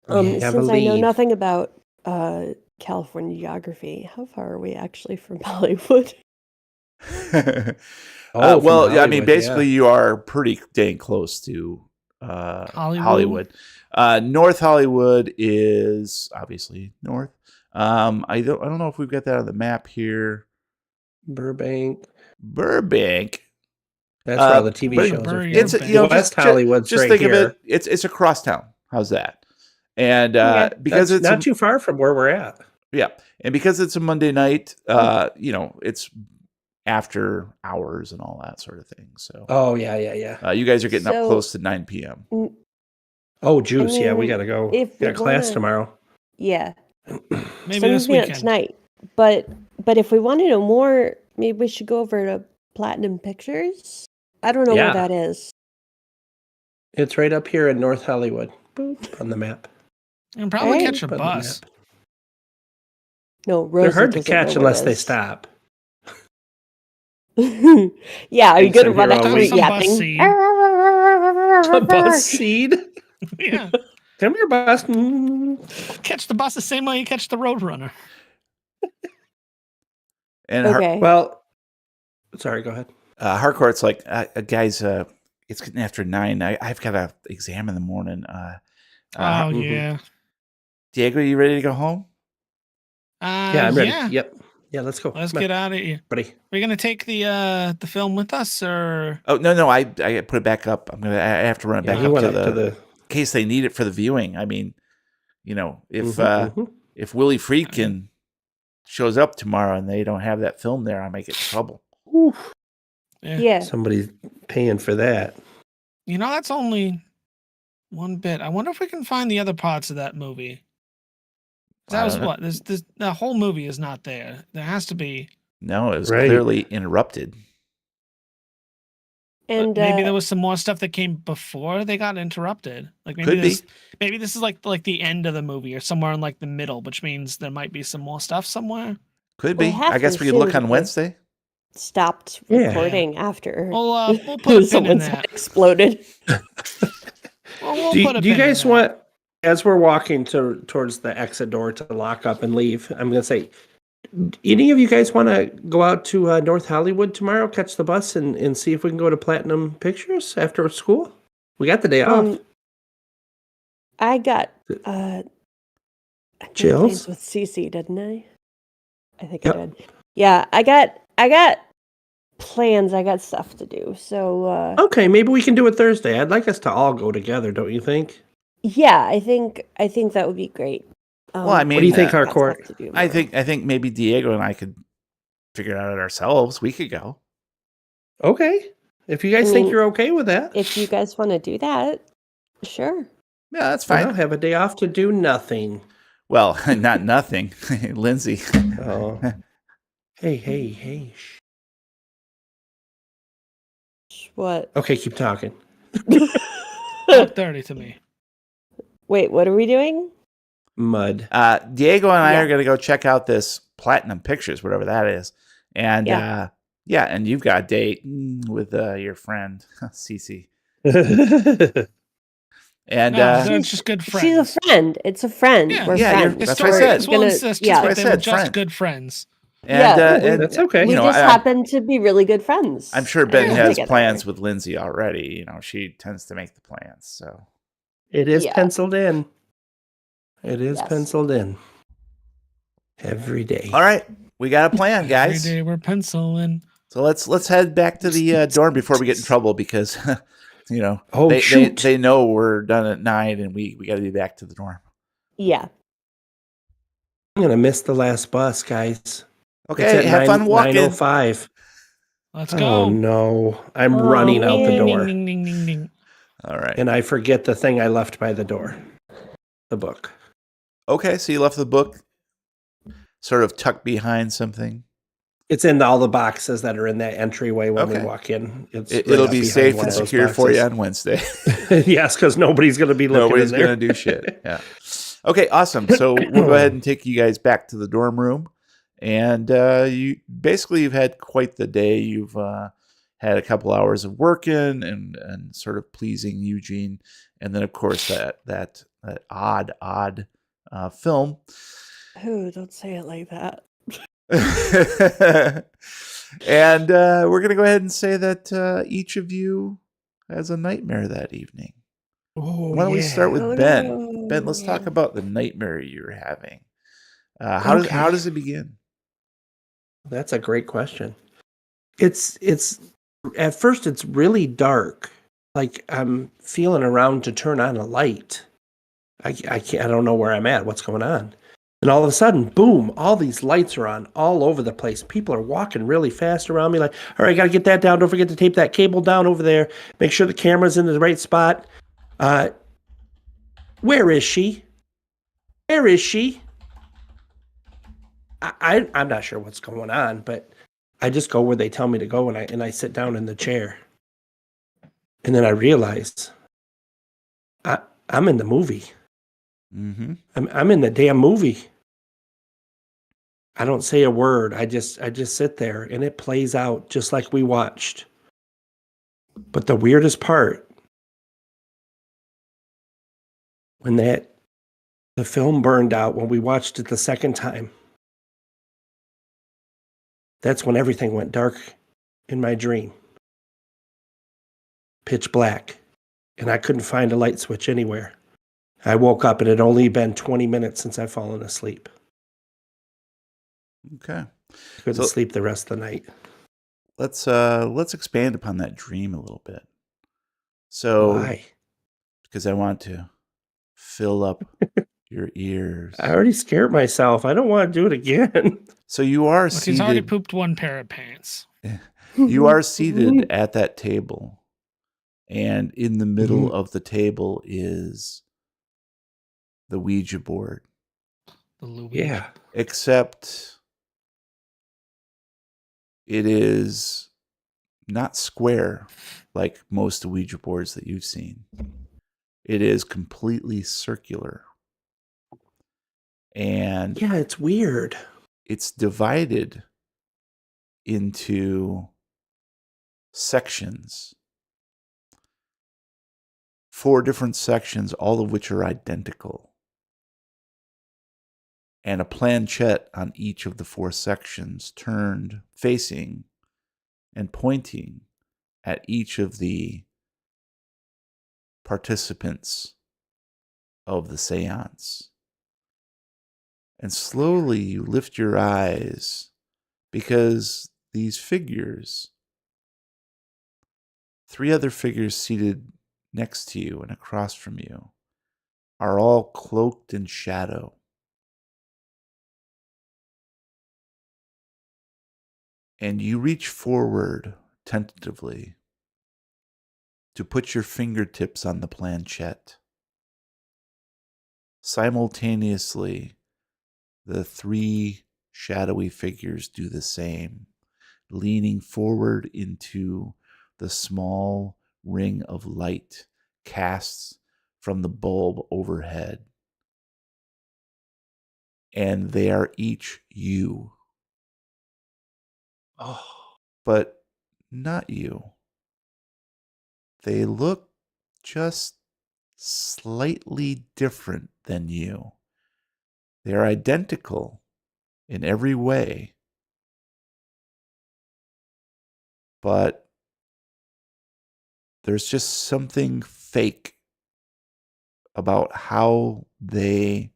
We have a Since I know lead. nothing about California geography, how far are we actually from Hollywood? From I mean, Hollywood, basically, you are pretty dang close to Hollywood. North Hollywood is obviously north. I don't know if we've got that on the map here. Burbank. That's where all the TV shows are. It's West Hollywood's just right think here. of it. It's across town. How's that? And That's because it's not too far from where we're at. Yeah, and because it's a Monday night, it's after hours and all that sort of thing. So. Oh yeah. You guys are getting up close to 9 p.m. Oh, juice! Yeah, we gotta go. We got class tomorrow. Yeah. Maybe So this maybe weekend. not tonight. But if we want to know more, maybe we should go over to Platinum Pictures. I don't know where that is. It's right up here in North Hollywood. Boop, on the map. And probably Alright. catch a Put in the bus. map. No, They're Rosa hard to doesn't know catch where unless it they is. stop. Yeah, are you Thanks, gonna I'm run here out all and week. Some bus yapping? seed. A bus seed. Yeah. Come here, bus. Mm. Catch the bus the same way you catch the Roadrunner. And Okay. Well, sorry. Go ahead. Harcourt's like, guys, it's getting after 9. I've got an exam in the morning. Oh, mhm. yeah. Diego, you ready to go home? Yeah, I'm ready. Yeah. Yep. Yeah, let's go. Let's Come on, get out of here. buddy. We're gonna take the film with us, or Oh no, I put it back up. I have to run it Yeah, back he up went to up the, to the. in case they need it for the viewing. I mean, if Mhm. if Willie Friedkin shows up tomorrow and they don't have that film there, I might get in trouble. Oof. Yeah. Somebody's paying for that. that's only one bit. I wonder if we can find the other parts of that movie. That I was don't know. what this the whole movie is not there. There has to be. No, it was Right. clearly interrupted. And Maybe there was some more stuff that came before they got interrupted. Like maybe Could be. maybe this is like the end of the movie or somewhere in like the middle, which means there might be some more stuff somewhere. Could Well, be. I have I guess to we could look assume on that- Wednesday. stopped Yeah. recording after We'll put a pin in someone's that. head exploded. We'll Do put a you pin in guys that. want, as we're walking towards the exit door to lock up and leave, I'm going to say, any of you guys want to go out to North Hollywood tomorrow, catch the bus, and see if we can go to Platinum Pictures after school? We got the day off. I got I got Chills? plans with Cece, didn't I? I think Yep. I did. Yeah, I got plans. I got stuff to do. So Okay, maybe we can do it Thursday. I'd like us to all go together, don't you think? yeah, I think that would be great. Well, I What do you mean, think, got Harcourt? stuff to do I tomorrow. think maybe Diego and I could figure it out ourselves. We could go. Okay. If you guys I think mean, you're okay with that, if you guys want to do that, sure. Yeah, that's then fine. I'll have a day off to do nothing. Well, not nothing. Lindsay. Oh. Hey. Shh. What? Okay, keep talking. Talk dirty to me. Wait, what are we doing? Mud. Diego and I Yeah. are going to go check out this Platinum Pictures, whatever that is. And Yeah. and you've got a date with your friend, Cece. And No, they're just good friends. She's a friend. It's a friend. Yeah. We're Yeah, you're- friends. that's what I said. Historians will Gonna- insist yeah. just That's that what I they were said, just friend. good friends. and That's okay. We you know, just happen to be really good friends. I'm sure Ben Yeah. has Together. plans with Lindsay already. You know, she tends to make the plans. So It is Yeah. penciled in. It is Yes. penciled in. Every day. all right, we got a plan, guys. Every day we're penciling. So let's head back to the dorm before we get in trouble because Oh, shoot. they know we're done at 9 and we got to be back to the dorm. Yeah. I'm going to miss the last bus, guys. It's Okay, at have fun walking. 9:05. Let's go. Oh, no. I'm Oh, running out the man. door. Ding, ding, ding, ding. All right. And I forget the thing I left by the door. The book. Okay, so you left the book sort of tucked behind something. It's in all the boxes that are in that entryway when Okay. we walk in. It's It'll right be behind safe one and of those secure for you boxes. on Wednesday. Yes, because nobody's going to be looking Nobody's in there. going to do shit. Yeah. Okay, awesome. So we'll go ahead and take you guys back to the dorm room. And you've had quite the day. You've had a couple hours of working and sort of pleasing Eugene. And then, of course, that odd film. Oh, don't say it like that. And we're going to go ahead and say that each of you has a nightmare that evening. Oh, Why don't we start with Oh, Ben? no. Ben, let's talk about the nightmare you're having. How Okay. does it begin? That's a great question. It's at first it's really dark. Like I'm feeling around to turn on a light. I can't, I don't know where I'm at. What's going on? And all of a sudden, boom! All these lights are on all over the place. People are walking really fast around me. Like, all right, gotta get that down. Don't forget to tape that cable down over there. Make sure the camera's in the right spot. Where is she? Where is she? I'm not sure what's going on, but I just go where they tell me to go, and I sit down in the chair, and then I realize I'm in the movie. Mm-hmm. I'm in the damn movie. I don't say a word. I just sit there and it plays out just like we watched. But the weirdest part, when the film burned out, when we watched it the second time, that's when everything went dark in my dream. Pitch black. And I couldn't find a light switch anywhere. I woke up and it had only been 20 minutes since I'd fallen asleep. Okay. Couldn't sleep the rest of the night. Let's expand upon that dream a little bit. So, Why? because I want to fill up your ears. I already scared myself. I don't want to do it again. So you are Look, seated. he's already pooped one pair of pants. You are seated at that table, and in the middle of the table is the Ouija board. The Louis. Yeah. Except it is not square like most Ouija boards that you've seen. It is completely circular. And Yeah, it's weird. it's divided into sections. 4 different sections, all of which are identical. And a planchette on each of the 4 sections turned, facing, and pointing at each of the participants of the séance. And slowly you lift your eyes because these figures, 3 other figures seated next to you and across from you, are all cloaked in shadow. And you reach forward tentatively to put your fingertips on the planchette. Simultaneously, the 3 shadowy figures do the same, leaning forward into the small ring of light cast from the bulb overhead. And they are each you. Oh. But not you. They look just slightly different than you. They're identical in every way. But there's just something fake about how they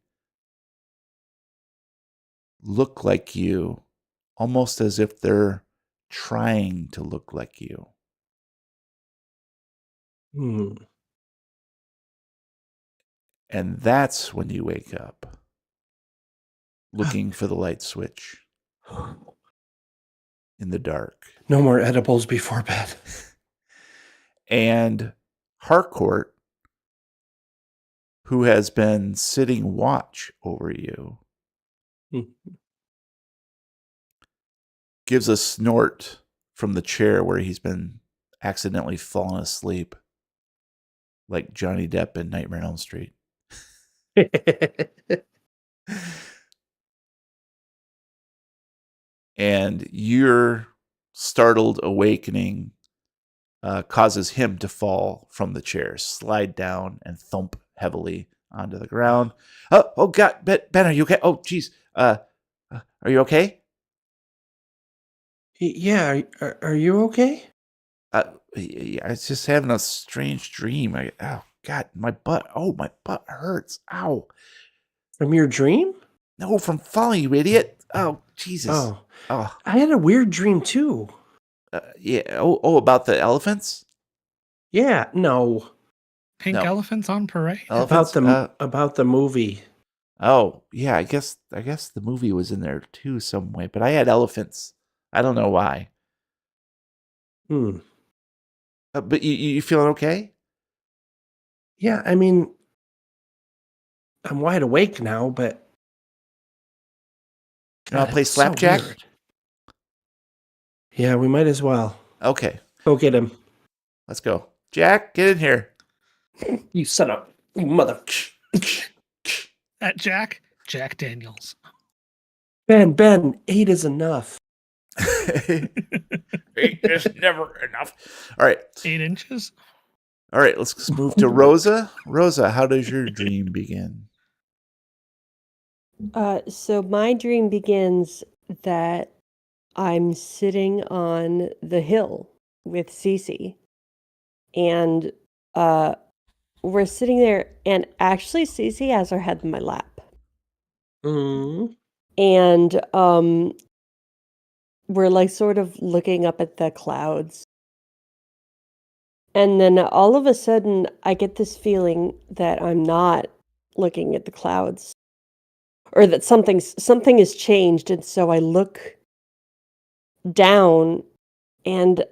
look like you, almost as if they're trying to look like you. And that's when you wake up, looking for the light switch in the dark. No more edibles before bed. And Harcourt, who has been sitting watch over you, gives a snort from the chair where he's been accidentally fallen asleep, like Johnny Depp in Nightmare on Elm Street. And your startled awakening causes him to fall from the chair, slide down, and thump heavily onto the ground. Oh God, Ben, are you okay? Oh, geez, are you okay? Yeah, are you okay? I was just having a strange dream. Oh God, my butt hurts. Ow. From your dream? No, from falling, you idiot. Oh, Jesus. Oh. I had a weird dream too. Yeah. Oh, about the elephants? Yeah, no. Pink elephants on parade? Elephants? About the movie. Oh, yeah, I guess the movie was in there too some way, but I had elephants. I don't know why. But you feeling okay? Yeah, I mean, I'm wide awake now, but You want to play slapjack? So yeah, we might as well. Okay. Go get him. Let's go. Jack, get in here. You son of you mother. At Jack Daniels. Ben, 8 is enough. 8 is never enough. All right. 8 inches. All right, let's move to Rosa. Rosa, how does your dream begin? So my dream begins that I'm sitting on the hill with Cece, and we're sitting there, and actually Cece has her head in my lap, and we're like sort of looking up at the clouds, and then all of a sudden I get this feeling that I'm not looking at the clouds, or that something has changed, and so I look down, and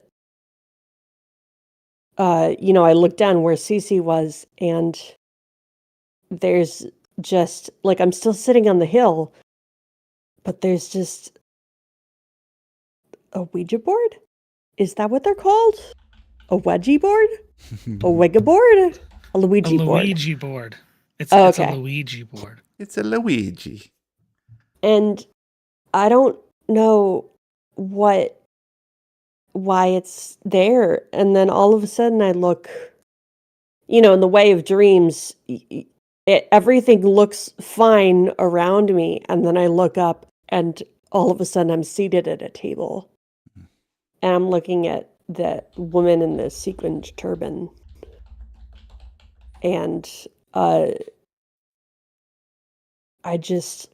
I look down where Cece was, and there's just like, I'm still sitting on the hill, but there's just a Ouija board. Is that what they're called? A wedgie board? A Ouija board? A Luigi A board. Luigi board. It's Oh, it's a okay. Luigi board. It's a Luigi. And I don't know why it's there. And then all of a sudden I look, in the way of dreams, everything looks fine around me. And then I look up, and all of a sudden I'm seated at a table. And I'm looking at the woman in the sequined turban. And I just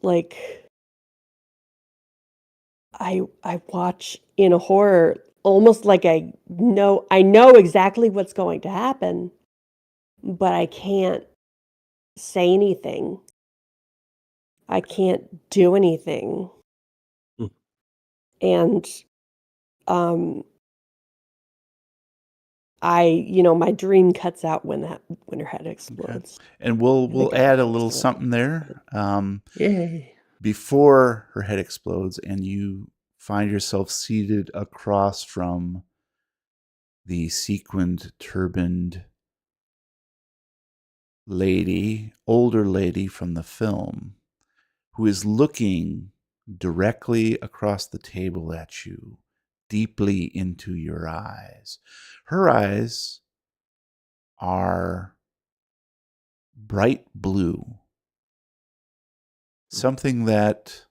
I watch in a horror, almost like I know exactly what's going to happen, but I can't say anything. I can't do anything. Hmm. And my dream cuts out when her head explodes. And we'll guy add a little explodes. something there. Yay. Before her head explodes and you find yourself seated across from the sequined, turbaned lady, older lady from the film, who is looking directly across the table at you, deeply into your eyes. Her eyes are bright blue, something that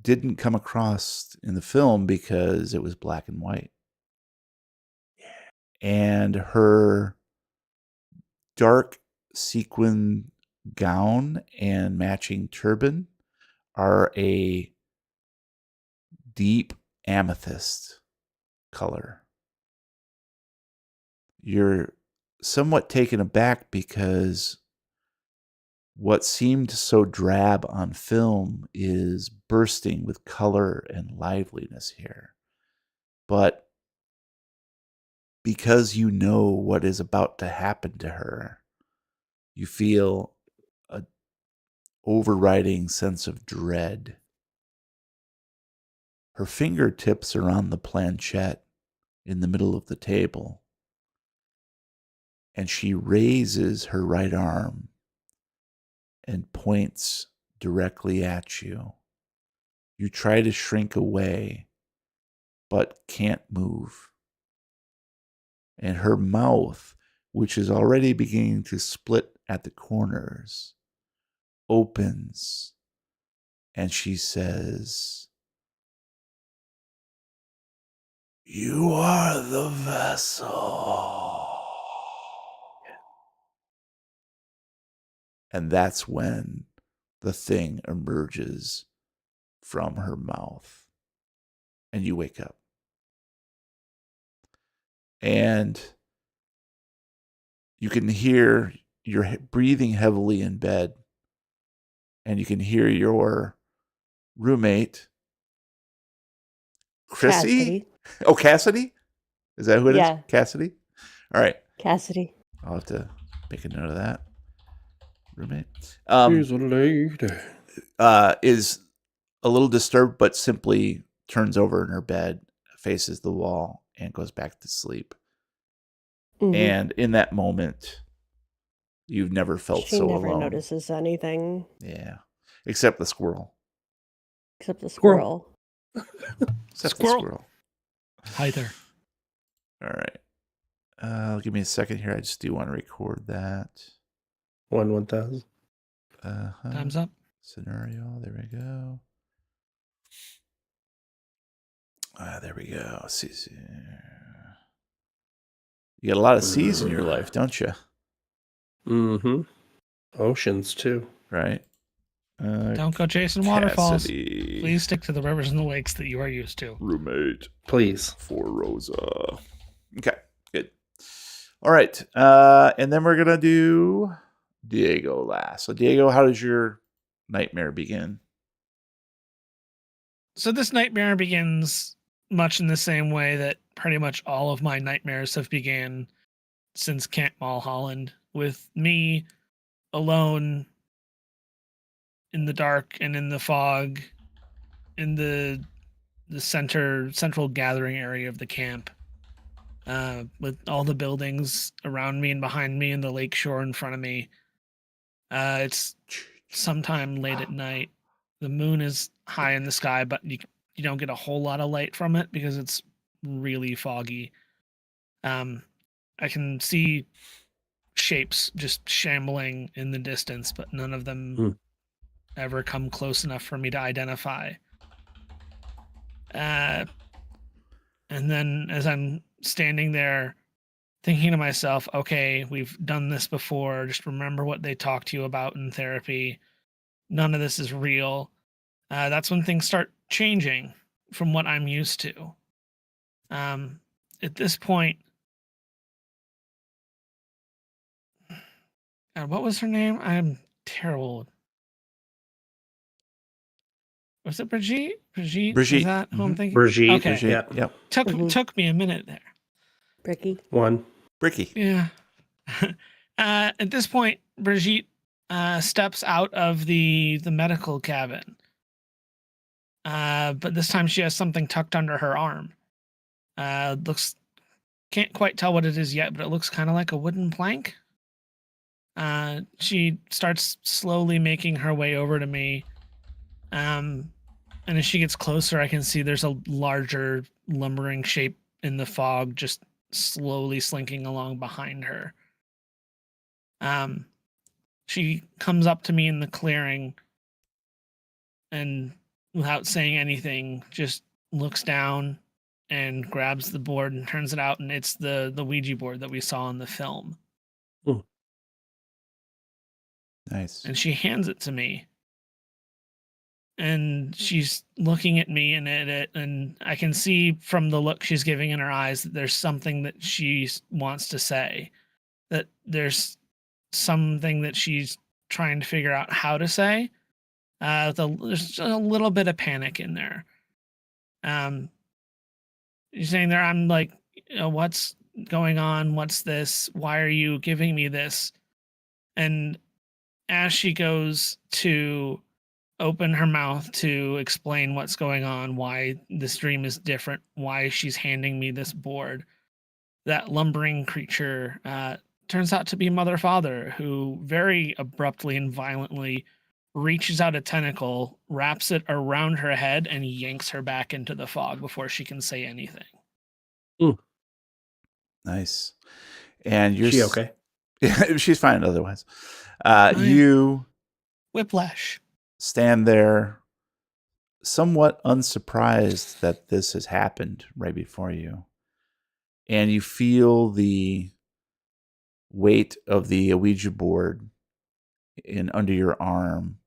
didn't come across in the film because it was black and white. And her dark sequin gown and matching turban are a deep amethyst color. You're somewhat taken aback because what seemed so drab on film is bursting with color and liveliness here. But because you know what is about to happen to her, you feel an overriding sense of dread. Her fingertips are on the planchette in the middle of the table, and she raises her right arm and points directly at you. You try to shrink away, but can't move. And her mouth, which is already beginning to split at the corners, opens, and she says, "You are the vessel." And that's when the thing emerges from her mouth. And you wake up. And you can hear you're breathing heavily in bed. And you can hear your roommate, Chrissy? Cassidy. Oh, Cassidy? Is that who it is? Yeah. Cassidy? All right. Cassidy. I'll have to make a note of that. Roommate. Here's a lady. Is a little disturbed, but simply turns over in her bed, faces the wall, and goes back to sleep. Mhm. And in that moment, You've never felt She so never alone. notices anything Yeah. Except the squirrel. except the Squirrel. squirrel. Except Squirrel. the squirrel. Hi there. All right. Give me a second here. I just do want to record that. 1,000. Time's up. Scenario. There we go. There we go. You got a lot of seas in your life, don't you? Mm-hmm. Oceans, too. Right? Don't go chasing waterfalls. Cassidy. Please stick to the rivers and the lakes that you are used to. Roommate Please. for Rosa. Okay, good. All right. And then we're going to do Diego last. So, Diego, how does your nightmare begin? So this nightmare begins much in the same way that pretty much all of my nightmares have began since Camp Mulholland, with me alone in the dark and in the fog in the central gathering area of the camp, with all the buildings around me and behind me and the lake shore in front of me. It's sometime late at night. The moon is high in the sky, but you don't get a whole lot of light from it because it's really foggy. I can see shapes just shambling in the distance, but none of them ever come close enough for me to identify. And then as I'm standing there thinking to myself, okay, we've done this before. Just remember what they talked to you about in therapy. None of this is real. That's when things start changing from what I'm used to. At this point, what was her name? I'm terrible. Was it Brigitte? Brigitte? Brigitte. Is that who I'm thinking? Brigitte. Okay. Brigitte. Yeah. Yep. Took me a minute there. Bricky. 1. Bricky. Yeah. At this point, Brigitte steps out of the medical cabin. But this time she has something tucked under her arm. Can't quite tell what it is yet, but it looks kind of like a wooden plank. She starts slowly making her way over to me. And as she gets closer, I can see there's a larger lumbering shape in the fog just slowly slinking along behind her. She comes up to me in the clearing and without saying anything, just looks down and grabs the board and turns it out, and it's the Ouija board that we saw in the film. Nice. And she hands it to me. And she's looking at me and at it, and I can see from the look she's giving in her eyes that there's something that she wants to say, that there's something that she's trying to figure out how to say. There's a little bit of panic in there. You're saying there, I'm like, what's going on? What's this? Why are you giving me this? And as she goes to open her mouth to explain what's going on, why this dream is different, why she's handing me this board, that lumbering creature turns out to be Mother Father, who very abruptly and violently reaches out a tentacle, wraps it around her head, and yanks her back into the fog before she can say anything. Nice. And you're She okay? She's fine otherwise. yeah. You Whiplash. stand there somewhat unsurprised that this has happened right before you. And you feel the weight of the Ouija board under your arm,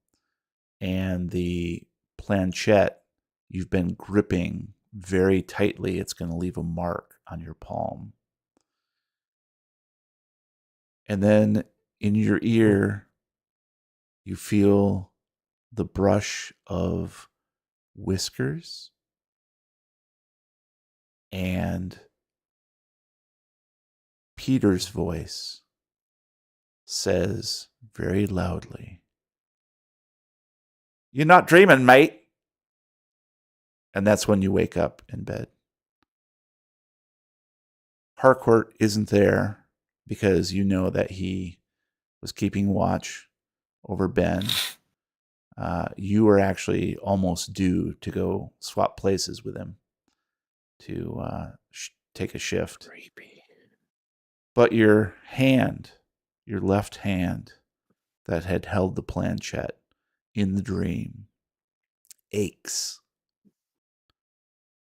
and the planchette you've been gripping very tightly. It's going to leave a mark on your palm. And then in your ear, you feel the brush of whiskers, and Peter's voice says very loudly, "You're not dreaming, mate." And that's when you wake up in bed. Harcourt isn't there because you know that he was keeping watch over Ben. You were actually almost due to go swap places with him to take a shift. Creepy. But your left hand that had held the planchette in the dream aches.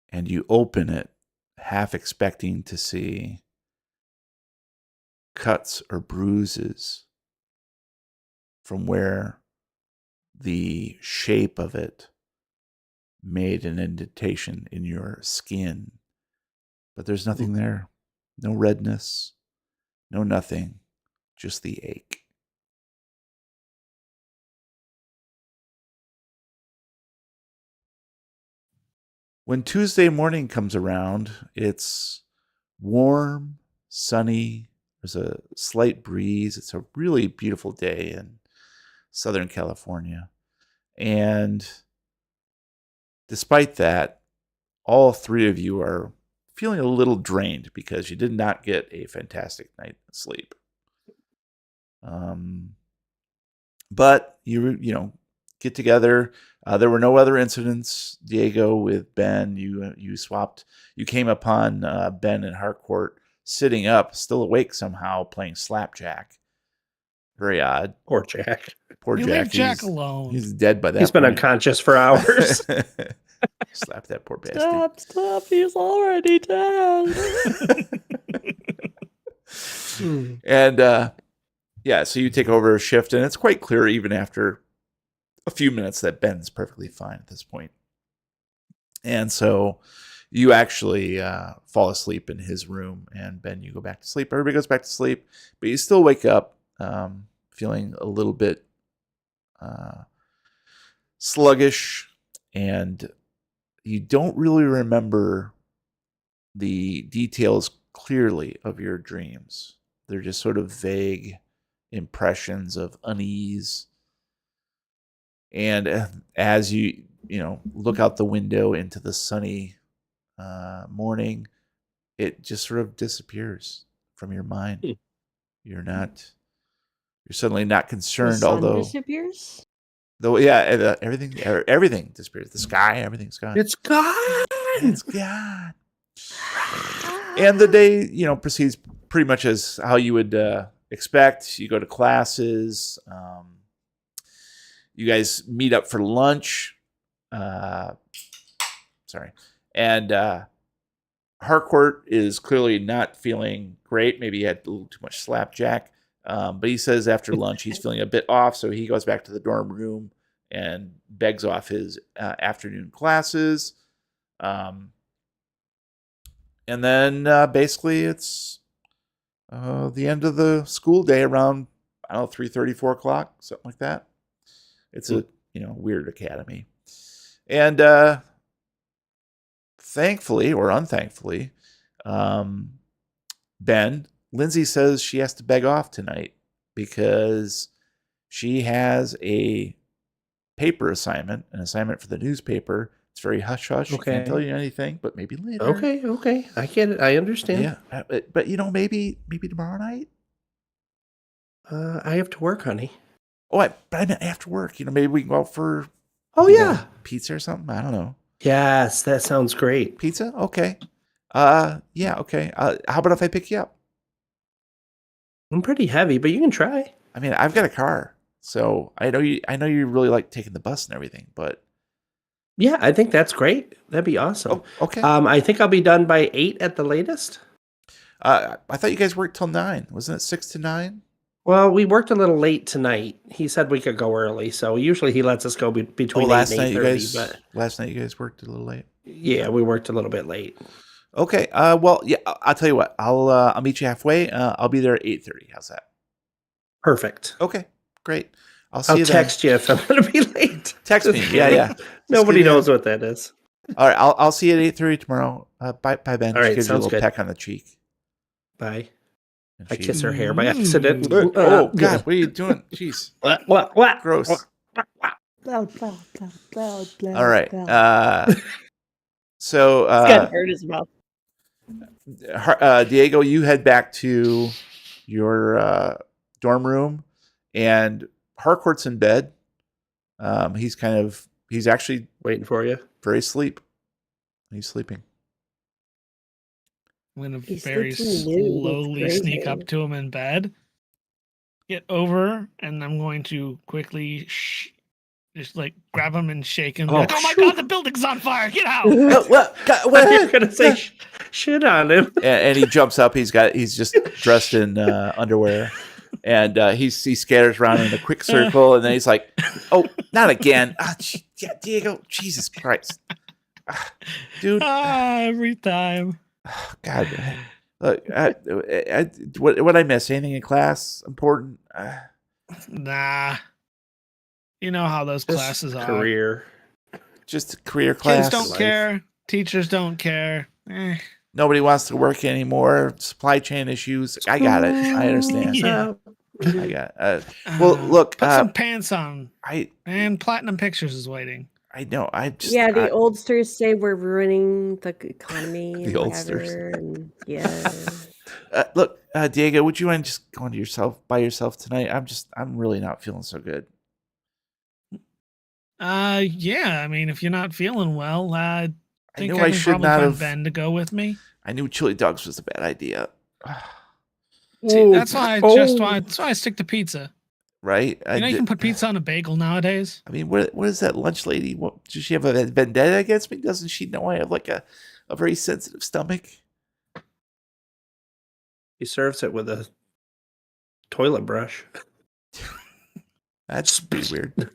And you open it, half expecting to see cuts or bruises from where the shape of it made an indentation in your skin. But there's nothing there. No redness, no nothing, just the ache. When Tuesday morning comes around, it's warm, sunny. There's a slight breeze. It's a really beautiful day in Southern California. And despite that, all three of you are feeling a little drained because you did not get a fantastic night of sleep. But you get together. There were no other incidents. Diego with Ben, you swapped. You came upon Ben and Harcourt sitting up, still awake somehow, playing slapjack. Very odd. Poor Jack. Poor You Jack. leave Jack alone. He's dead by that He's been point. unconscious for hours. Slap that poor bastard. Stop, he's already dead. And so you take over a shift, and it's quite clear even after a few minutes that Ben's perfectly fine at this point. And so you actually fall asleep in his room, and Ben, you go back to sleep. Everybody goes back to sleep, but you still wake up feeling a little bit sluggish, and you don't really remember the details clearly of your dreams. They're just sort of vague impressions of unease. And as you look out the window into the sunny morning, it just sort of disappears from your mind. You're suddenly not concerned, The sun although disappears? though everything disappears. The sky, everything's gone. It's gone. It's gone. And the day, proceeds pretty much as how you would expect. You go to classes. You guys meet up for lunch. And Harcourt is clearly not feeling great. Maybe he had a little too much slapjack. But he says after lunch he's feeling a bit off, so he goes back to the dorm room and begs off his afternoon classes. And then basically it's the end of the school day around, 3:30, 4 o'clock, something like that. It's a weird academy. And thankfully or unthankfully, Lindsay says she has to beg off tonight because she has a paper assignment, an assignment for the newspaper. It's very hush-hush. Okay. Can't tell you anything, but maybe later. Okay. I get it. I understand. Yeah, but maybe tomorrow night. I have to work, honey. Oh, but I meant after work. Maybe we can go out for pizza or something. I don't know. Yes, that sounds great. Pizza? Okay. Yeah, okay. How about if I pick you up? I'm pretty heavy, but you can try. I mean, I've got a car, so I know you really like taking the bus and everything, but Yeah, I think that's great. That'd be awesome. oh, okay. I think I'll be done by 8 at the latest. I thought you guys worked till 9. Wasn't it 6 to 9? Well, we worked a little late tonight. He said we could go early, so usually he lets us go between 8 and 8:30. But last night you guys worked a little late. yeah, we worked a little bit late. Okay. Well, yeah. I'll tell you what. I'll meet you halfway. I'll be there at 8:30. How's that? Perfect. Okay. Great. I'll see I'll you text you if I'm going to be late. Text me. Yeah. Nobody give me knows what that is. All right. I'll see you at 8:30 tomorrow. Bye, Ben. All right, Just gives you a sounds little good. peck on the cheek. Bye. And I she- kiss her hair by accident. Oh God! What are you doing? Jeez. What? Gross. Blah, blah, blah, blah, blah, All right. blah. So It's gonna hurt his mouth. Diego, you head back to your dorm room. And Harcourt's in bed. He's actually Waiting for you. very asleep. He's sleeping. I'm gonna He very sleeps in the nude. slowly It's sneak crazy. up to him in bed, get over, and I'm going to quickly just like grab him and shake him. Oh, Oh my phew. god, the building's on fire! Get out! What? You're gonna say shit on him. And he jumps up. He's just dressed in underwear, and he scatters around in a quick circle, and then he's like, "Oh, not again! Yeah, Diego, Jesus Christ, dude! Every time. God, look, what I miss? Anything in class important? Nah. You know how those Just classes are. career. Just a career class. Kids don't Life. care. Teachers don't care. Nobody wants to work anymore. Supply chain issues. I got it. I understand. Yeah. I got it. Well, look. Put some pants on. I Platinum Pictures is waiting. know. I just. Yeah, the oldsters say we're ruining the economy. And The oldsters. whatever, and yeah. Look, Diego, would you mind just going to by yourself tonight? I'm really not feeling so good. Yeah. I mean, if you're not feeling well, I think knew I I can should probably not find have. Ben to go with me. I knew chili dogs was a bad idea. See, that's why Oh. that's why I stick to pizza. Right? You know, you can put pizza on a bagel nowadays. I mean, what is that lunch lady? What, does she have a vendetta against me? Doesn't she know I have like a very sensitive stomach? He serves it with a toilet brush. That's pretty weird.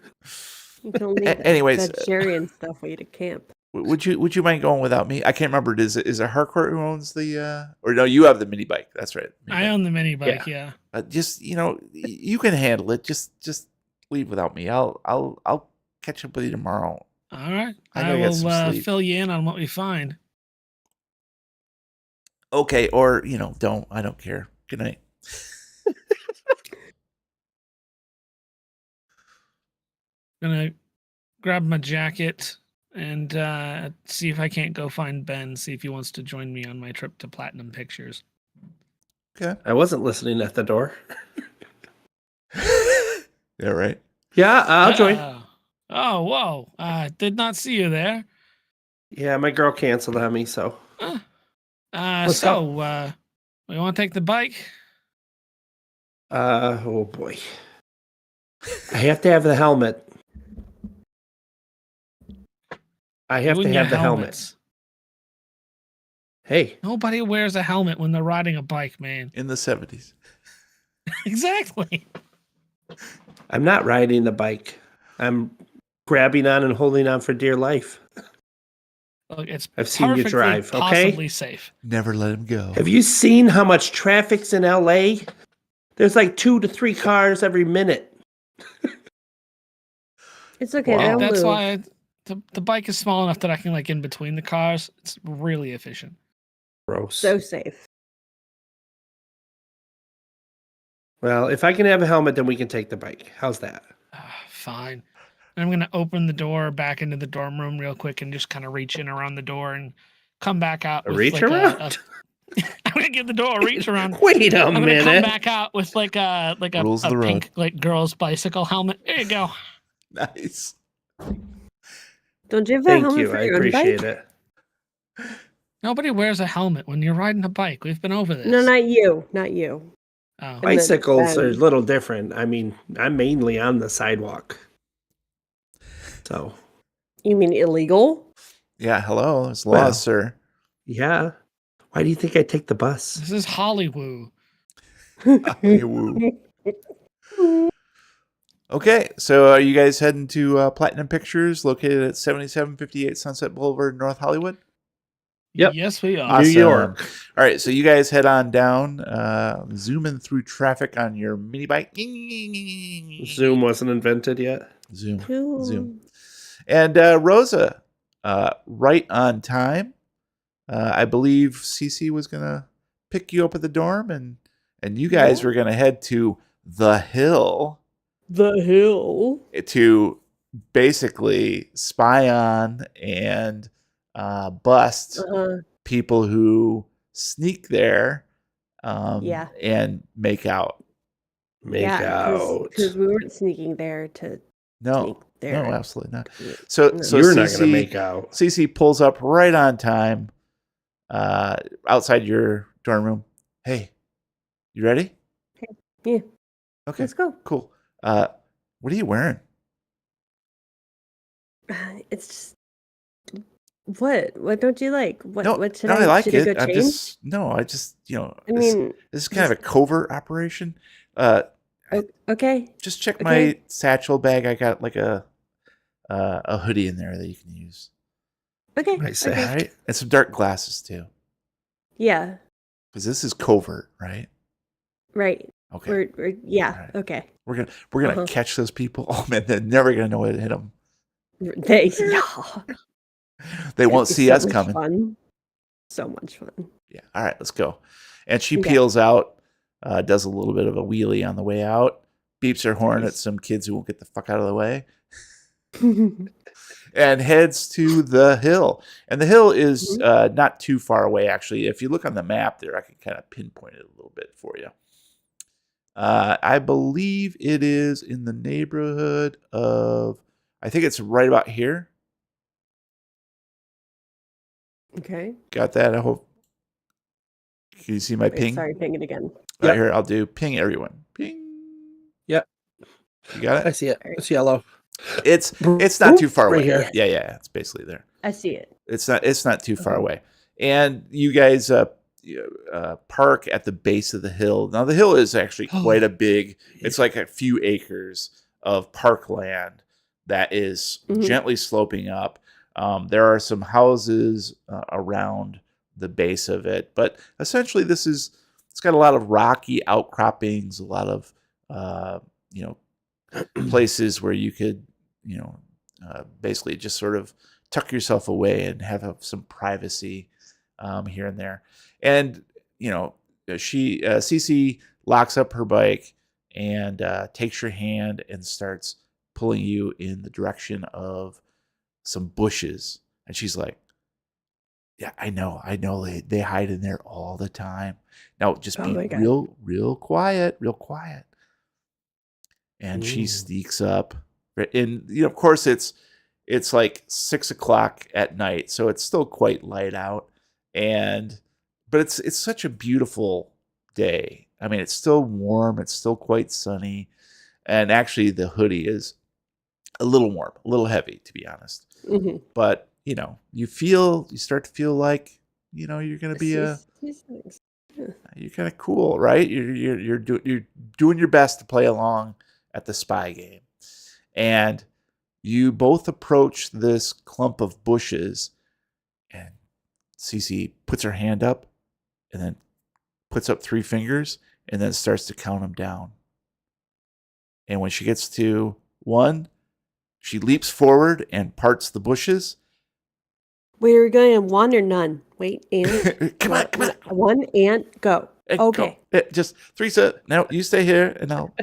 You can only Anyways, vegetarian stuff while you at camp. would you mind going without me? I can't remember. Is it Harcourt who owns the? Or no, you have the mini bike. That's right. I own the mini bike. Yeah. Just you can handle it. Just leave without me. I'll catch up with you tomorrow. All right. I know I you got some will sleep. fill you in on what we find. Okay, or don't. I don't care. Good night. Gonna grab my jacket and see if I can't go find Ben. See if he wants to join me on my trip to Platinum Pictures. Okay. I wasn't listening at the door. Yeah, right. Yeah, I'll join. Oh, whoa! Did not see you there. Yeah, my girl canceled on me, so. Let's go. We want to take the bike? Oh boy. I have to have the helmet. I have You to and your have the helmet. helmets. Hey, Nobody wears a helmet when they're riding a bike, man. In the 70s. Exactly. I'm not riding the bike. I'm grabbing on and holding on for dear life. Look, it's I've seen you perfectly drive, okay? possibly safe. Never let him go. Have you seen how much traffic's in LA? There's like 2 to 3 cars every minute. It's okay. Wow. They'll That's move. why the bike is small enough that I can in between the cars. It's really efficient. Gross. So safe. Well, if I can have a helmet, then we can take the bike. How's that? Fine. I'm going to open the door back into the dorm room real quick and just kind of reach in around the door and come back out. A with reach like around? I'm going to give the door a reach around. Wait a I'm going to come minute. back out with like a Rules of the road. pink like girl's bicycle helmet. There you go. Nice. Don't you have a Thank helmet you. for I your own appreciate bike? it. Nobody wears a helmet when you're riding a bike. We've been over this. No, not you. Not you. Oh. And Bicycles then- are a little different. I mean, I'm mainly on the sidewalk. So, You mean illegal? Yeah, hello. It's law, Well. sir. yeah. Why do you think I take the bus? This is Hollywood. Hey, woo. Okay, so are you guys heading to Platinum Pictures, located at 7758 Sunset Boulevard, North Hollywood? Yep. Yes, we are. Awesome. New York. All right, so you guys head on down, zooming through traffic on your mini bike. Zoom wasn't invented yet. Zoom. And Rosa, right on time. I believe Cece was going to pick you up at the dorm, and you guys were going to head to the Hill. The hill. To basically spy on and bust people who sneak there Yeah. and make out. Make Yeah, out. because we weren't sneaking there to No, sneak there. no, absolutely not. So No. You're not going to Cece make out. Cece pulls up right on time, outside your dorm room. Hey, you ready? Yeah, Okay, let's go. cool. What are you wearing? It's just what don't you like? What should I like should I it. go I'm change? just I this mean, is kind of a covert operation. okay. Just check Okay. my satchel bag. I got like a hoodie in there that you can use. Okay. Nice. All Okay. right, and some dark glasses too, Yeah. because this is covert, right? Right. Okay, Yeah. All right. Okay. we're gonna Uh-huh. catch those people. Oh man, they're never gonna know what hit them. Yeah. They It's won't gonna be see so us much coming. Fun. So much fun. Yeah. All right, let's go. And she Okay. peels out, does a little bit of a wheelie on the way out, beeps her horn Nice. at some kids who won't get the fuck out of the way, and heads to the hill. And the hill is not too far away, actually. If you look on the map there, I can kind of pinpoint it a little bit for you. I believe it is in the neighborhood of, I think it's right about here. Okay. Got that? I hope. Can you see my Wait, ping? sorry, ping it again. Right Yep. here, I'll do ping everyone. Ping. Yep. You got I it? see it. It's yellow. It's not too far Right away. here. Yeah, it's basically there. I see it. It's not too far Uh-huh. away. And you guys park at the base of the hill. Now the hill is actually quite a big. It's like a few acres of parkland that is Mhm. gently sloping up. There are some houses around the base of it, but essentially it's got a lot of rocky outcroppings, a lot of places where you could basically just sort of tuck yourself away and have some privacy here and there. And Cece locks up her bike and takes your hand and starts pulling you in the direction of some bushes. And she's like, yeah, I know they hide in there all the time. Now just Oh be my God. real quiet. And she Ooh. sneaks up, and of course it's like 6 o'clock at night, so it's still quite light out, but it's such a beautiful day. I mean, it's still warm, it's still quite sunny, and actually the hoodie is a little warm, a little heavy, to be honest. Mm-hmm. But you start to feel like you're gonna be you're kind of cool, right? You're doing your best to play along at the spy game. And you both approach this clump of bushes, and Cece puts her hand up and then puts up 3 fingers and then starts to count them down. And when she gets to 1, she leaps forward and parts the bushes. Wait, are we going on 1 or none? Wait, and Come on. 1 and go. And Okay. go. Just 3 seconds. No, you stay here and I'll.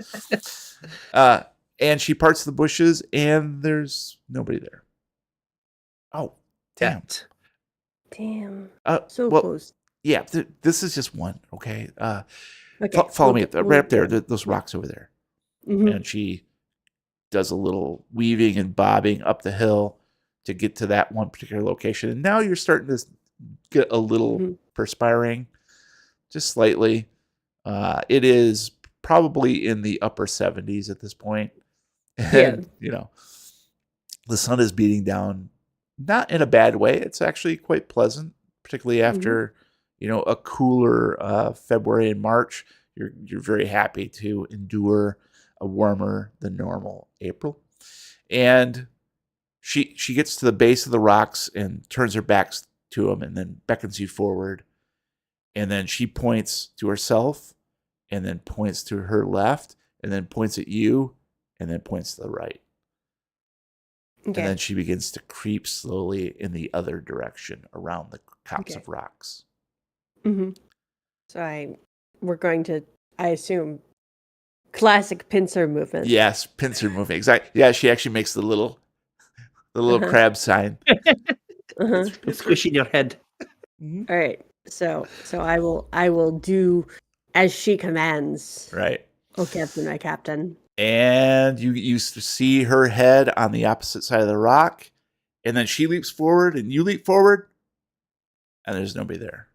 And she parts the bushes and there's nobody there. Oh, damn. Damn. Uh, So well, close. Yeah, this is just one. Okay. Okay. Follow me we'll right up there. go. Those rocks over there. Mhm. And she does a little weaving and bobbing up the hill to get to that one particular location. And now you're starting to get a little perspiring, just slightly. It is probably in the upper 70s at this point. And, the sun is beating down, not in a bad way. It's actually quite pleasant, particularly after, a cooler February and March. You're very happy to endure a warmer than normal April. And she gets to the base of the rocks and turns her back to him and then beckons you forward. And then she points to herself and then points to her left and then points at you and then points to the right. Okay. And then she begins to creep slowly in the other direction around the copse of rocks. Mm-hmm. So we're going to, I assume, classic pincer movement. Yes, pincer moving. Exactly. Yeah, she actually makes the little crab sign. Uh-huh. It's squishing your head. Mm-hmm. All right. So I will do as she commands. Right. Oh, Captain, my captain. And you see her head on the opposite side of the rock, and then she leaps forward, and you leap forward, and there's nobody there.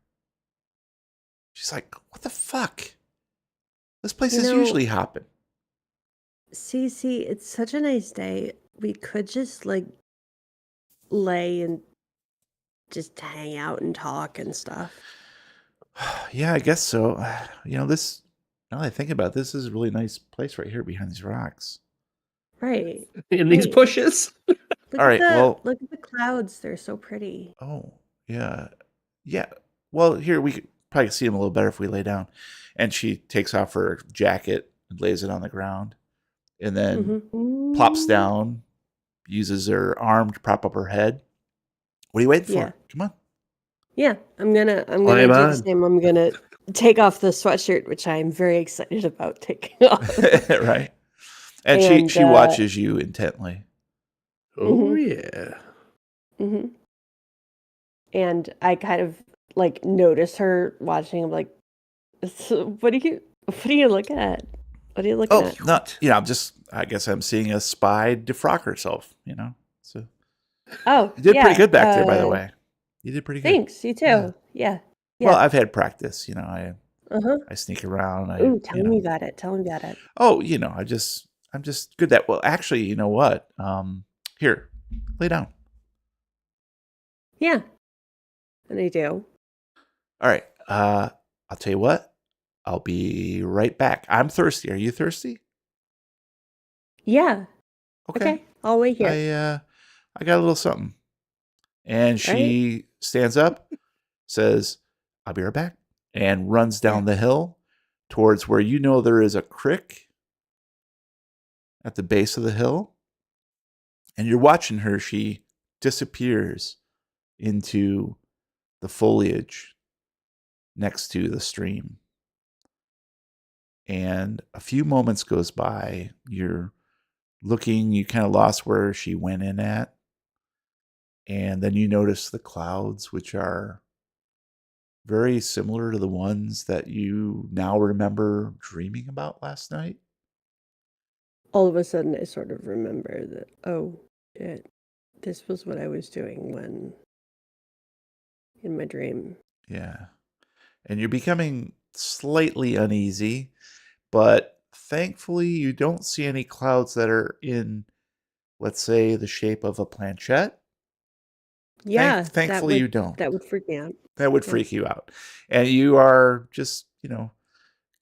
She's like, "What the fuck? This place is usually hopping." Cece, it's such a nice day. We could just like lay and just hang out and talk and stuff. Yeah, I guess so. This. Now that I think about it, this is a really nice place right here behind these rocks. Right. In these Right. bushes. Look All at right, well- look at the clouds. They're so pretty. Oh, yeah. Yeah. Well, here we could probably see him a little better if we lay down. And she takes off her jacket and lays it on the ground, and then plops down, uses her arm to prop up her head. What are you waiting for? Yeah. Come on. Yeah, I'm gonna Climb do the on. same. I'm gonna take off the sweatshirt, which I'm very excited about taking off. Right. And And, she watches you intently. Oh yeah. hmm And I kind of like notice her watching. I'm like, what are you looking at? What are you looking Oh, at? no, I guess I'm seeing a spy defrock herself, So Oh, you did yeah, pretty good back there, by the way. You did pretty good. Thanks. You too. Yeah. Well, I've had practice, Uh-huh. I sneak around. Ooh, tell me about it. Tell me about it. Oh, I'm just good at. Well, actually, you know what? Here, lay down. Yeah. And I do. All right. I'll tell you what. I'll be right back. I'm thirsty. Are you thirsty? Yeah. Okay. I'll wait here. I got a little something. And she stands up, says, "I'll be right back," and runs down the hill towards where there is a creek at the base of the hill. And you're watching her. She disappears into the foliage next to the stream. And a few moments goes by. You're looking, you kind of lost where she went in at. And then you notice the clouds, which are very similar to the ones that you now remember dreaming about last night. All of a sudden, I sort of remember that, oh, shit, this was what I was doing when in my dream. Yeah. And you're becoming slightly uneasy, but thankfully you don't see any clouds that are in, let's say, the shape of a planchette. Yeah. Thankfully you don't. That would freak me out. That would freak you out. And you are just,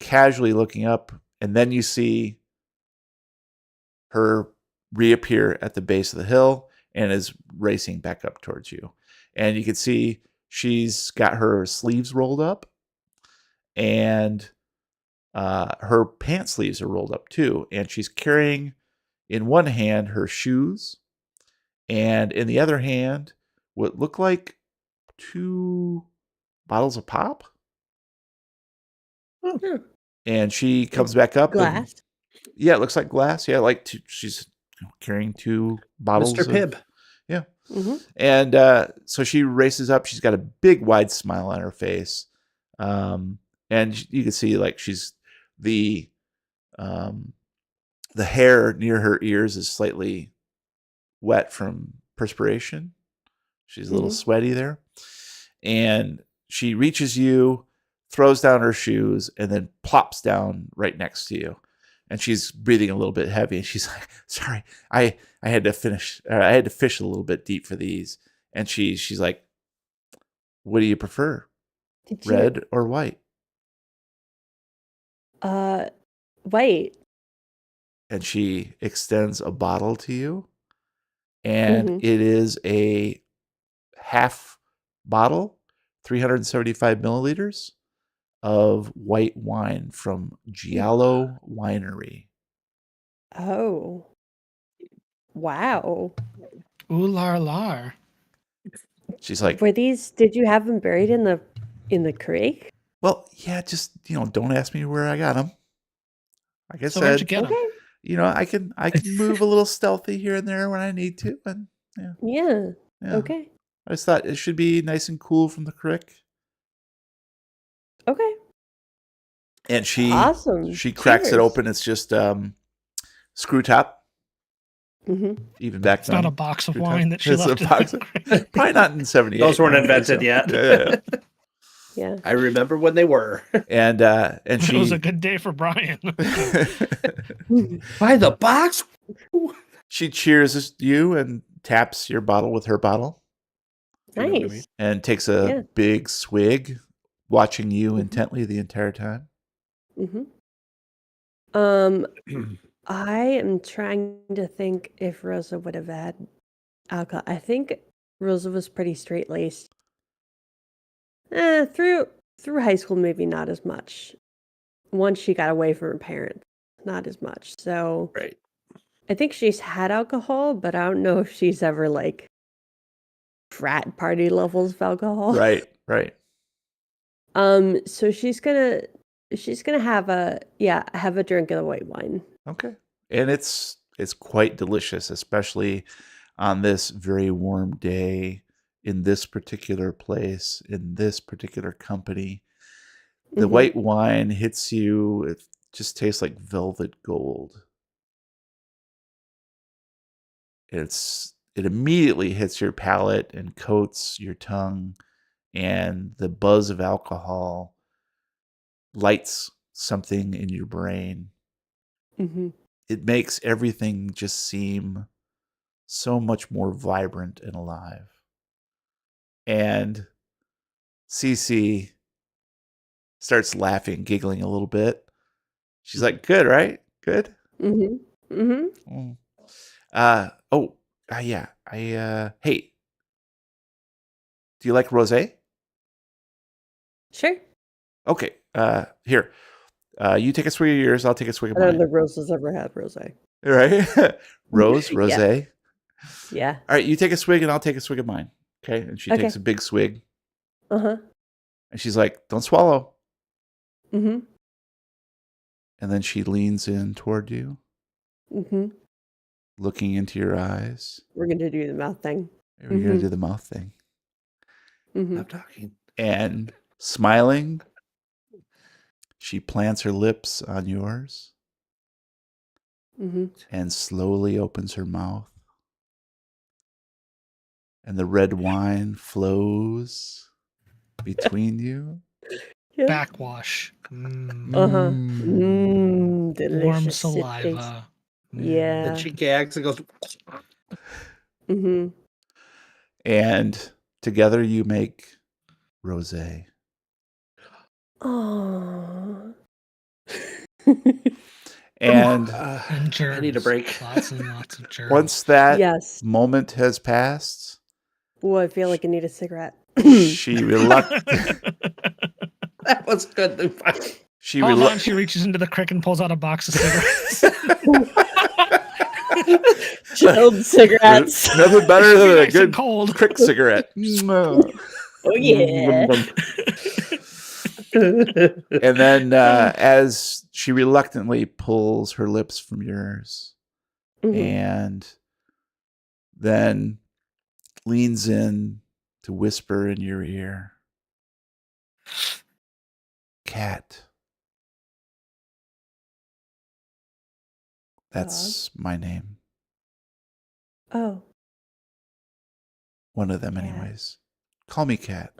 casually looking up, and then you see her reappear at the base of the hill and is racing back up towards you. And you can see she's got her sleeves rolled up, and her pant sleeves are rolled up too. And she's carrying in one hand her shoes, and in the other hand what look like 2 bottles of pop. Hmm. And she comes back up. Glass. Yeah, it looks like glass. Yeah, she's carrying 2 bottles. Mr. Pibb. Yeah. Mm-hmm. And so she races up. She's got a big, wide smile on her face. And you can see she's the hair near her ears is slightly wet from perspiration. She's a little sweaty there. And she reaches you, throws down her shoes, and then plops down right next to you. And she's breathing a little bit heavy. And she's like, "Sorry, I had to fish a little bit deep for these." And she's like, "What do you prefer, red or white?" White. And she extends a bottle to you. And it is a half bottle, 375 milliliters of white wine from Giallo Winery. Oh. Wow. Ooh la la. She's like, Did you have them buried in the creek? "Well, yeah, just, don't ask me where I got them. Like I So where'd you said, get them? Okay. I can move a little stealthy here and there when I need to. And Yeah. yeah. Okay. I just thought it should be nice and cool from the creek." Okay. And she Awesome. cracks it Cheers. open. It's just screw top. Mm-hmm. Even back It's then. not a box of Screw top. wine that she It's left. a box of- probably not in 78. Those weren't I don't think invented so. yet. Yeah. Yeah. I remember when they were. And It she was a good day for Brian. By the box? she cheers you and taps your bottle with her bottle You know what I mean? Nice. and takes a Yeah. big swig, watching you Mhm. intently the entire time. Mm-hmm. I am trying to think if Rosa would have had alcohol. I think Rosa was pretty straight laced. Through high school, maybe not as much. Once she got away from her parents, not as much. So Right. I think she's had alcohol, but I don't know if she's ever like frat party levels of alcohol. Right. So she's gonna have a drink of the white wine. Okay. And it's quite delicious, especially on this very warm day in this particular place, in this particular company. The Mhm. white wine hits you, it just tastes like velvet gold. It immediately hits your palate and coats your tongue, and the buzz of alcohol lights something in your brain. Mm-hmm. It makes everything just seem so much more vibrant and alive. And Cece starts laughing, giggling a little bit. She's like, "Good, right? Good." Mm-hmm. Mm-hmm. Mm. Yeah. Hey, do you like rosé? Sure. Okay. Here. You take a swig of yours. I'll take a swig of I don't mine. think Rosa's ever had rosé. Right? Yeah. Rosé. Yeah. All right. You take a swig, and I'll take a swig of mine. Okay. And she Okay. takes a big swig, Uh-huh. and she's like, "Don't swallow." Mm-hmm. And then she leans in toward you, Mm-hmm. looking into your eyes. We're gonna do the mouth thing. We're going to Mhm. do the mouth thing. Mm-hmm. Stop talking. And smiling, she plants her lips on yours Mm-hmm. and slowly opens her mouth. And the red wine flows between you. Yeah. Backwash. Mm. Uh-huh. Mm. Delicious. Warm It tastes- saliva. Mm. Yeah. Then she gags and goes, Mm-hmm. And together you make rosé. Oh. And And germs. I need a break. Lots and lots of germs. once that Yes. moment has passed, Oh, I feel like I need a cigarette. she reluctantly that was good. Hold on, she reaches into the crick and pulls out a box of cigarettes. Chilled cigarettes. Nothing better than a Nice and good cold. crick cigarette. Oh yeah. And then as she reluctantly pulls her lips from yours Mhm. and then leans in to whisper in your ear, "Cat." That's my name. Oh. One of them Cat. anyways. Call me Cat.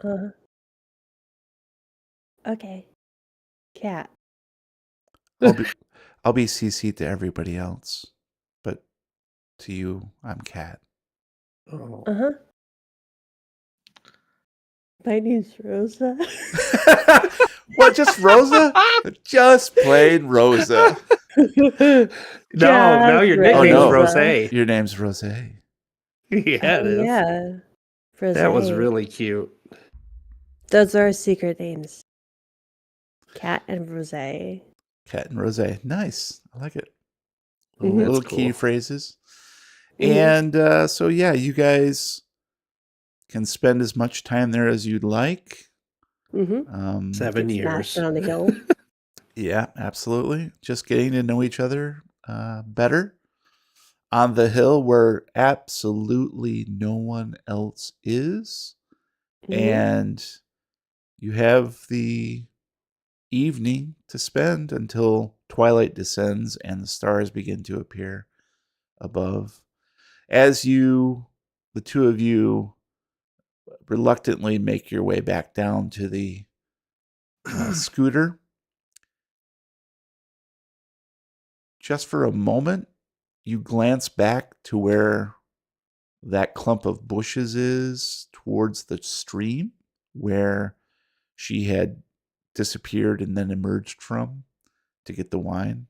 Okay. Cat. I'll be CC to everybody else, but to you, I'm Cat. Oh. Uh-huh. My name's Rosa. What, just Rosa? Just plain Rosa. No, now your Cat nickname's Rosa. Rosé. Your name's Rosé. Yeah, it is. Yeah. That was Rosé. really cute. Those are our secret names. Cat and Rosé. Cat and Rosé. Nice. I like it. Mhm. That's Little key cool. phrases. Mhm. And so, yeah, you guys can spend as much time there as you'd like. Mm-hmm. 7 Get years. smashed on the hill. Yeah, absolutely. Just getting to know each other better. On the hill where absolutely no one else is. Mhm. And you have the evening to spend until twilight descends and the stars begin to appear above. As the two of you, reluctantly make your way back down to the scooter, just for a moment, you glance back to where that clump of bushes is towards the stream where she had disappeared and then emerged from to get the wine.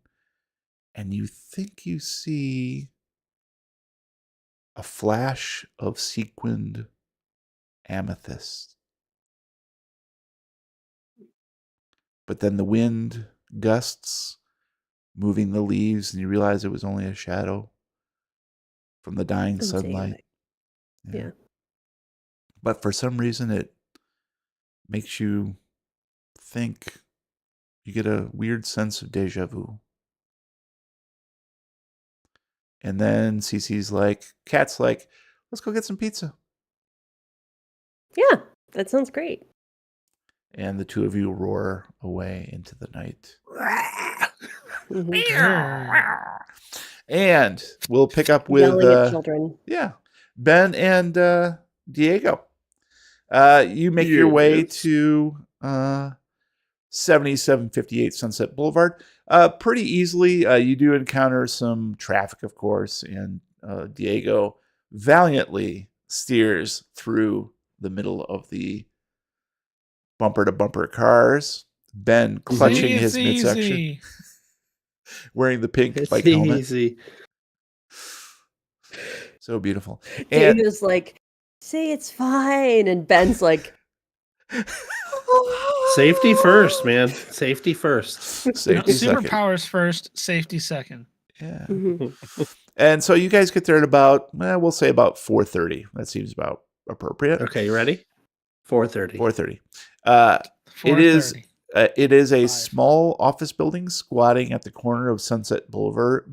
And you think you see a flash of sequined amethyst. But then the wind gusts, moving the leaves, and you realize it was only a shadow from the dying I'm seeing sunlight. it. Yeah. But for some reason, it makes you think, you get a weird sense of deja vu. And then Cece's like, Kat's like, let's go get some pizza. Yeah, that sounds great. And the two of you roar away into the night. Mhm. And we'll pick up with Yelling at children. Ben and Diego. You make your way to 7758 Sunset Boulevard. Pretty easily. You do encounter some traffic, of course, and Diego valiantly steers through the middle of the bumper-to-bumper cars. Ben clutching his midsection, wearing the pink bike helmet. Easy. So beautiful. And Diego's like, say it's fine. And Ben's like, Safety first, man. Safety first. safety second. Superpowers first, safety second. Yeah. Mhm. And so you guys get there at about, we'll say about 4:30. That seems about appropriate. Okay, you ready? 4:30. 4:30. 4:30. It is a 5. small office building squatting at the corner of Sunset Boulevard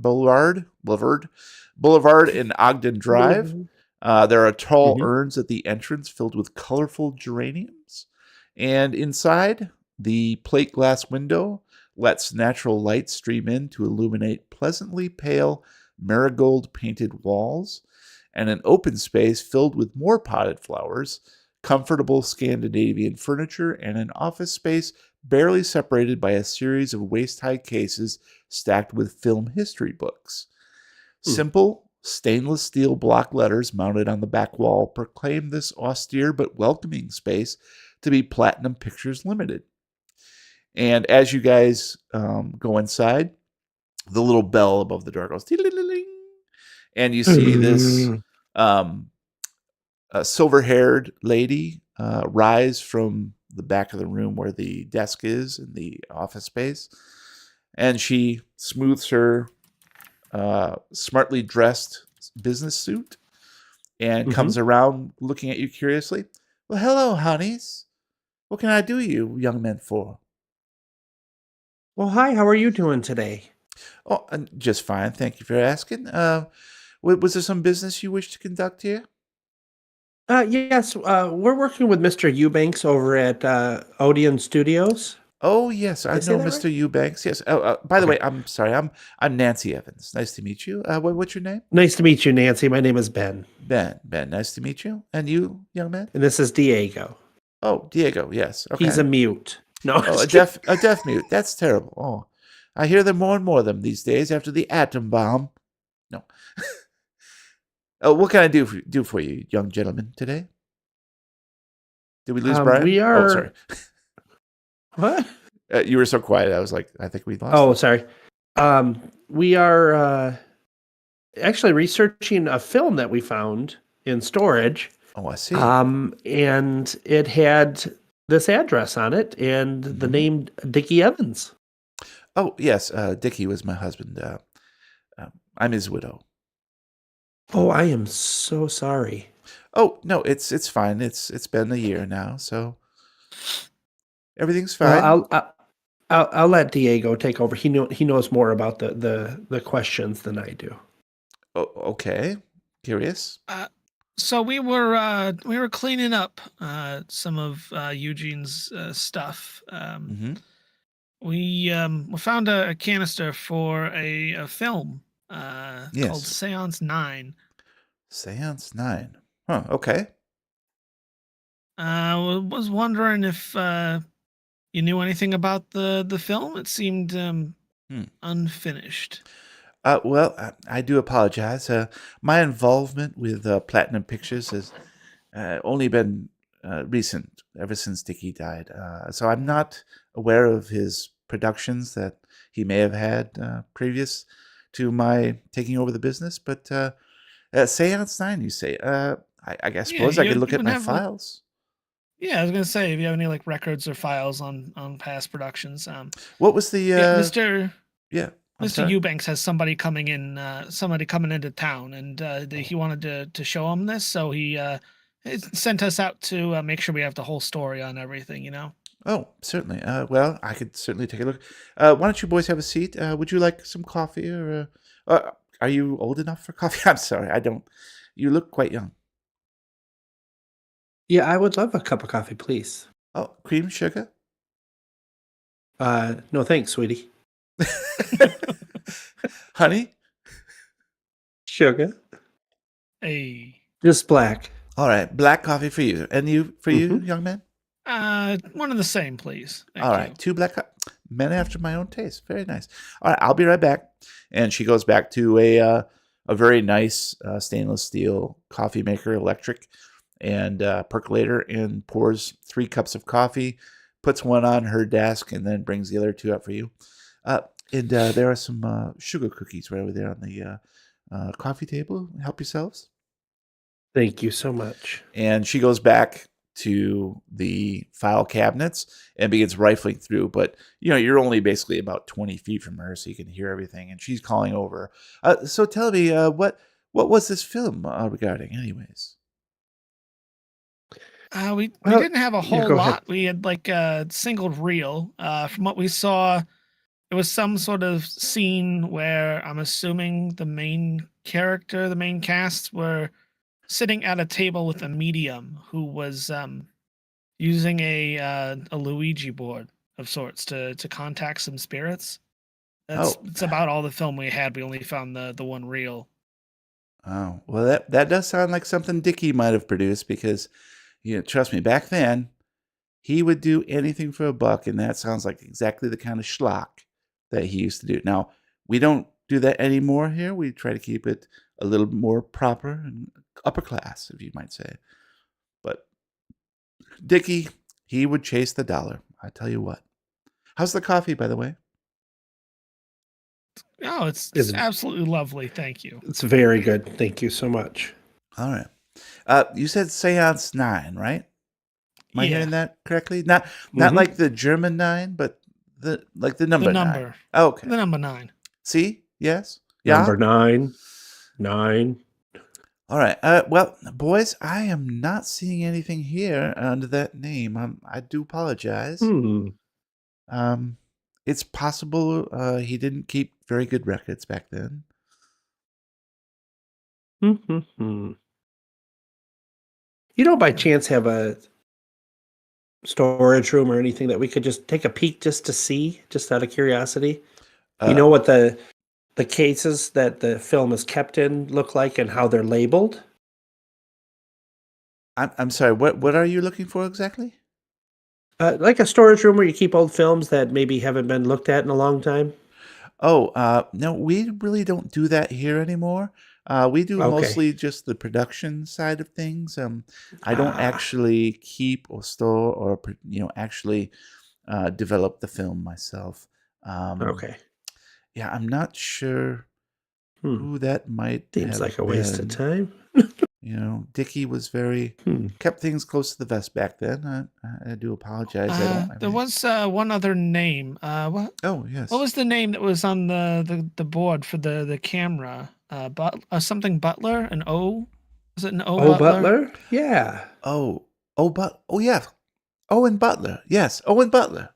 and Ogden Drive. There are tall urns at the entrance filled with colorful geraniums. And inside, the plate glass window lets natural light stream in to illuminate pleasantly pale marigold painted walls and an open space filled with more potted flowers, comfortable Scandinavian furniture, and an office space barely separated by a series of waist-high cases stacked with film history books. Simple, stainless steel block letters mounted on the back wall proclaim this austere but welcoming space to be Platinum Pictures Limited. And as you guys go inside, the little bell above the door goes, "Ding-a-ling-a-ling," and you see this silver-haired lady rise from the back of the room where the desk is in the office space, and she smooths her smartly dressed business suit and comes around looking at you curiously. "Well, hello, honeys. What can I do you young men for?" Well, hi. How are you doing today? "Oh, just fine. Thank you for asking. Was there some business you wish to conduct here?" Yes. We're working with Mr. Eubanks over at Odeon Studios. "Oh, yes, I Did I say know that right? Mr. Eubanks. Yes. By the way, I'm sorry. I'm Nancy Evans. Nice to meet you. What's your name?" Nice to meet you, Nancy. My name is Ben. Ben. Nice to meet you. And you, young man? And this is Diego. Oh, Diego. Yes. Okay. He's a mute. No. Oh, a deaf mute. That's terrible. Oh, I hear them more and more of them these days after the atom bomb. No. Oh, what can I do for you, young gentlemen, today? Did we lose Brian? We Oh, are. sorry. What? You were so quiet. I was like, I think we lost. Oh, sorry. We are actually researching a film that we found in storage. Oh, I see. And it had this address on it and the name Dickie Evans. Oh, yes. Dickie was my husband. I'm his widow. Oh, I am so sorry. Oh, no, it's fine. It's been a year now, so everything's fine. Well, I'll let Diego take over. He knows more about the questions than I do. Oh, okay. Curious. So we were cleaning up some of Eugene's stuff. We found a canister for a film called Yes. Seance 9. Seance 9. Huh, okay. Was wondering if you knew anything about the film. It seemed unfinished. Well, I do apologize. My involvement with Platinum Pictures has only been recent, ever since Dickie died. So I'm not aware of his productions that he may have had previous to my taking over the business. But Seance 9, you say? I suppose I could look at my files. Yeah, I was gonna say, if you have any like records or files on past productions. What was the Mr. Yeah, I'm Mr. sorry. Eubanks has somebody coming into town, and he wanted to show him this, so he sent us out to make sure we have the whole story on everything. You know. Oh, certainly. Well, I could certainly take a look. Why don't you boys have a seat? Would you like some coffee, or are you old enough for coffee? I'm sorry, I don't. You look quite young. Yeah, I would love a cup of coffee, please. Oh, cream, sugar? No thanks, sweetie. Honey? Sugar. Hey. Just black. All right, black coffee for you. And you, young man? One of the same, please. Thank All you. right, 2 black men after my own taste. Very nice. All right, I'll be right back. And she goes back to a very nice stainless steel coffee maker, electric, and percolator, and pours 3 cups of coffee, puts one on her desk, and then brings the other 2 up for you. And there are some sugar cookies right over there on the coffee table. Help yourselves. Thank you so much. And she goes back to the file cabinets and begins rifling through. But, you're only basically about 20 feet from her, so you can hear everything. And she's calling over. So tell me, what was this film regarding anyways? We didn't have a whole lot. Ahead. We had like a single reel. From what we saw, it was some sort of scene where I'm assuming the main character, the main cast, were sitting at a table with a medium who was using a Luigi board of sorts to contact some spirits. It's about all the film we had. We only found the one reel. Oh, well, that does sound like something Dickie might have produced, because, trust me, back then, he would do anything for a buck, and that sounds like exactly the kind of schlock that he used to do. Now, we don't do that anymore here. We try to keep it a little more proper and upper class, if you might say. But Dickie, he would chase the dollar. I tell you what. How's the coffee, by the way? Oh, it's absolutely lovely. Thank you. It's very good. Thank you so much. All right. You said Seance 9, right? Am I hearing that correctly? Not like the German 9, but the number 9. Oh, okay. The number 9. See? Yes? Yeah? Number 9. 9. All right. Well, boys, I am not seeing anything here under that name. I do apologize. It's possible he didn't keep very good records back then. You don't by chance have a storage room or anything that we could just take a peek just to see, just out of curiosity? You know what the cases that the film is kept in look like and how they're labeled? I'm sorry, what are you looking for exactly? Like a storage room where you keep old films that maybe haven't been looked at in a long time? Oh, no, we really don't do that here anymore. We do mostly just the production side of things. I don't actually keep or store or actually develop the film myself. Yeah, I'm not sure who that might Seems like a waste of time. Dickie was very kept things close to the vest back then. I do apologize. There was one other name. What? Oh, yes. What was the name that was on the board for the camera? Something Butler? An O? Was it an O? O Butler? Yeah. Oh, yeah. Owen Butler. Yes, Owen Butler.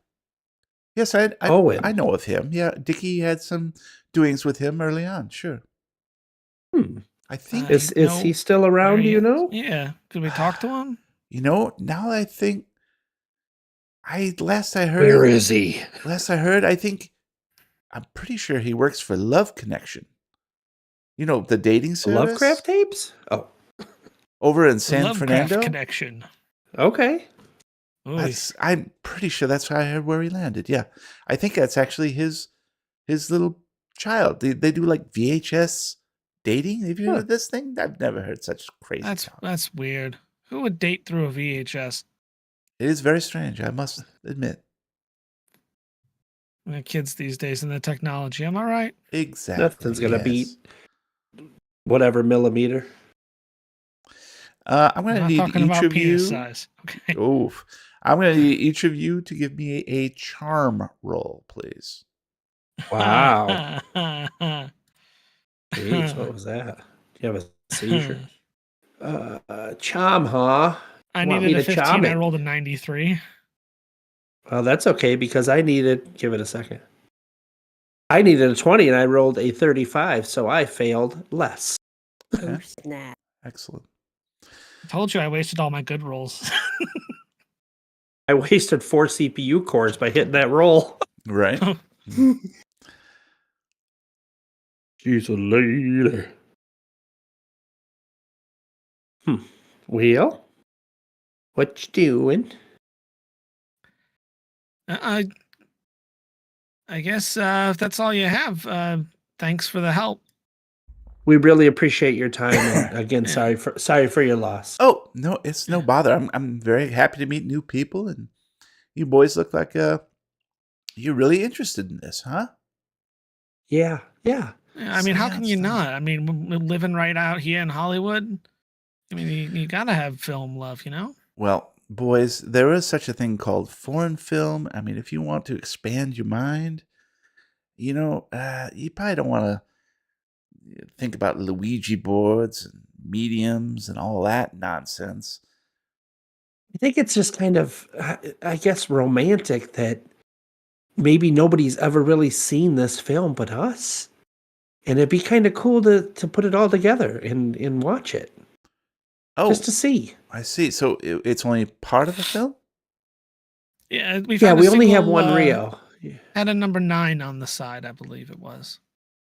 Yes, Owen. I know of him. Yeah, Dickie had some doings with him early on. Sure. I think is he still around? Do you know? Yeah. Could we talk to him? Now I think Last I heard, Where is he? I'm pretty sure he works for Love Connection. You know, the dating service Lovecraft Tapes? Oh, over in The San Lovecraft Fernando. connection. okay. Oy. I'm pretty sure that's how I heard where he landed. Yeah, I think that's actually his little child. They do like VHS dating. Have you heard this thing? I've never heard such crazy talk. That's weird. Who would date through a VHS? It is very strange, I must admit. The kids these days and the technology. Am I right? Exactly. Nothing's going to yes. beat whatever millimeter. I'm going to I'm not need talking each about of you. penis size. Okay. Oof. I'm going to need each of you to give me a charm roll, please. Wow. Jeez, what was that? Do you have a seizure? Charm, huh? I Want needed me a to 15. charm I it? rolled a 93. Well, that's okay because I needed, give it a second. I needed a 20 and I rolled a 35, so I failed less. Oh, snap. Excellent. I told you I wasted all my good rolls. I wasted 4 CPU cores by hitting that roll. Right? She's a lady. Well, what you doing? I guess if that's all you have, thanks for the help. We really appreciate your time. And again, sorry for your loss. Oh, no, it's no bother. I'm very happy to meet new people, and you boys look like you're really interested in this, huh? Yeah. I mean, how can you Seance not? I mean, we're living right out here in Hollywood. I mean, you gotta have film love, you know? Well, boys, there is such a thing called foreign film. I mean, if you want to expand your mind, you probably don't want to think about Luigi boards and mediums and all that nonsense. I think it's just kind of, I guess, romantic that maybe nobody's ever really seen this film but us. And it'd be kind of cool to put it all together and watch it. Oh, Just to see. I see. So it's only part of the film? Yeah, we only have one reel. Had a number 9 on the side, I believe it was.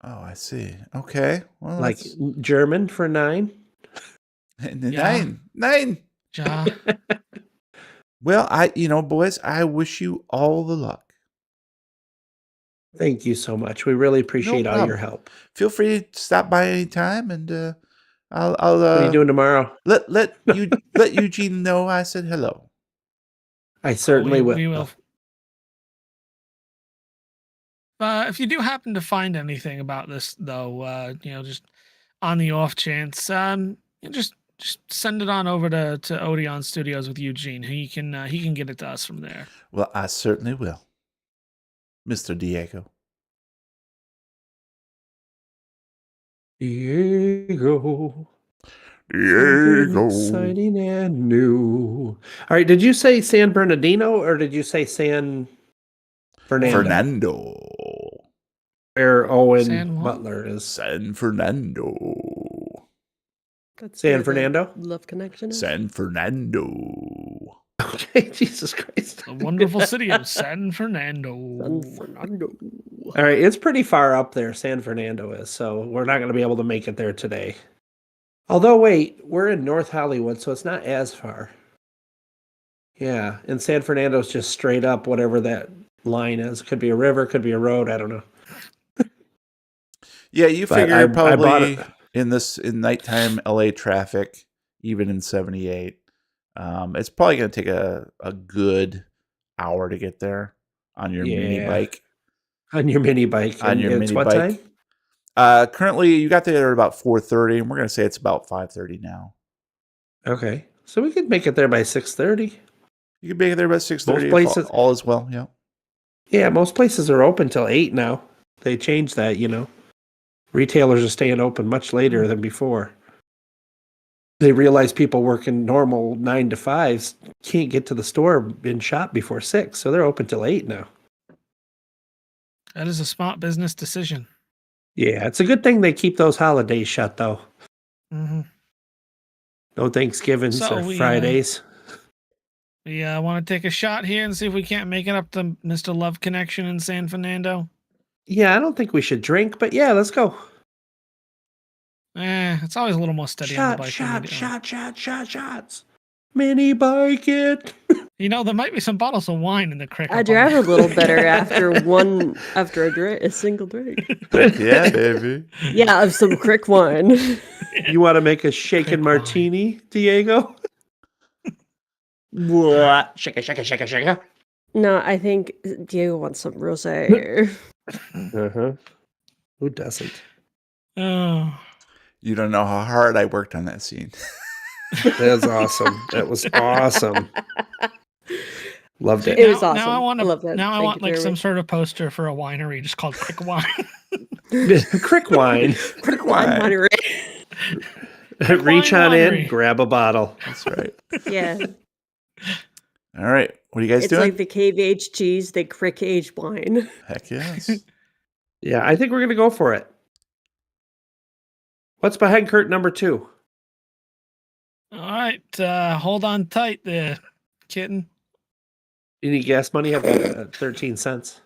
Oh, I see. Okay. Well, Like German for 9. Yeah. Nine. Ja. Well, boys, I wish you all the luck. Thank you so much. We really appreciate all your problem. help. Feel free to stop by anytime, and I'll What are you doing tomorrow? let Eugene know I said hello. I certainly will. We will. If you do happen to find anything about this, though, just on the off chance, just send it on over to Odeon Studios with Eugene. He can get it to us from there. Well, I certainly will, Mr. Diego. Diego. Something exciting and new. All right, did you say San Bernardino or did you say San Fernando? Where Owen Butler is. San Fernando. That's San where the Fernando? Love Connection is. San Fernando. Okay, Jesus Christ. The wonderful city of San Fernando. San Fernando. All right, it's pretty far up there, San Fernando is, so we're not going to be able to make it there today. Although, wait, we're in North Hollywood, so it's not as far. Yeah, and San Fernando's just straight up, whatever that line is. Could be a river, could be a road, I don't know. Yeah, you But figure I probably bought in nighttime LA traffic, even in 78, it's probably going to take a good hour to get there on your mini bike. On your mini bike. On your it's mini what bike. time? Currently, you got there at about 4:30, and we're going to say it's about 5:30 now. Okay, so we could make it there by 6:30. You could make it there by 6:30. Most places, all is well. Yeah. Yeah, most places are open till 8 now. They changed that, Retailers are staying open much later than before. They realize people working normal 9 to 5s can't get to the store and shop before 6, so they're open till 8 now. That is a smart business decision. Yeah, it's a good thing they keep those holidays shut, though. Mm-hmm. No Thanksgivings So or we, Fridays. We want to take a shot here and see if we can't make it up to Mr. Love Connection in San Fernando. Yeah, I don't think we should drink, but yeah, let's go. It's always a little more steady on the bike. Shots. Mini bike it. You know, there might be some bottles of wine in the crick. I drive a little better after a single drink. Yeah, baby. Yeah, of some crick wine. You want to make a shaken martini, Diego? What? Shaka. No, I think Diego wants some rosé. Who doesn't? Oh. You don't know how hard I worked on that scene. That was awesome. That was awesome. Loved it. It was awesome. Now I want I love that. Now I Thank want you, like Jeremy. some sort of poster for a winery just called Crick Wine. Crick wine. Crick wine. Reach on in, winery. grab a bottle. That's right. Yeah. All right. What are you guys It's doing? like the cave aged cheese, the crick aged wine. Heck yes. Yeah, I think we're going to go for it. What's behind curtain number 2? All right, hold on tight there, kitten. You need gas money? I've got 13 cents.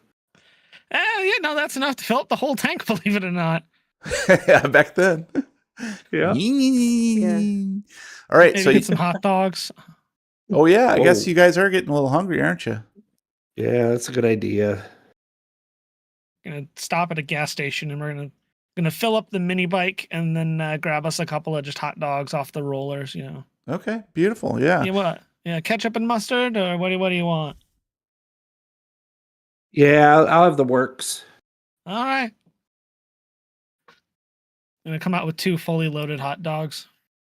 Yeah, no, that's enough to fill up the whole tank, believe it or not. Yeah, back then. Yeah. All right. Maybe So get some hot dogs. oh yeah, I guess Whoa. you guys are getting a little hungry, aren't you? Yeah, that's a good idea. Gonna stop at a gas station and we're gonna fill up the mini bike and then grab us a couple of just hot dogs off the rollers, you know. Okay, beautiful. Yeah. You what? Yeah, ketchup and mustard, or what do you want? Yeah, I'll have the works. All right. I'm gonna come out with 2 fully loaded hot dogs.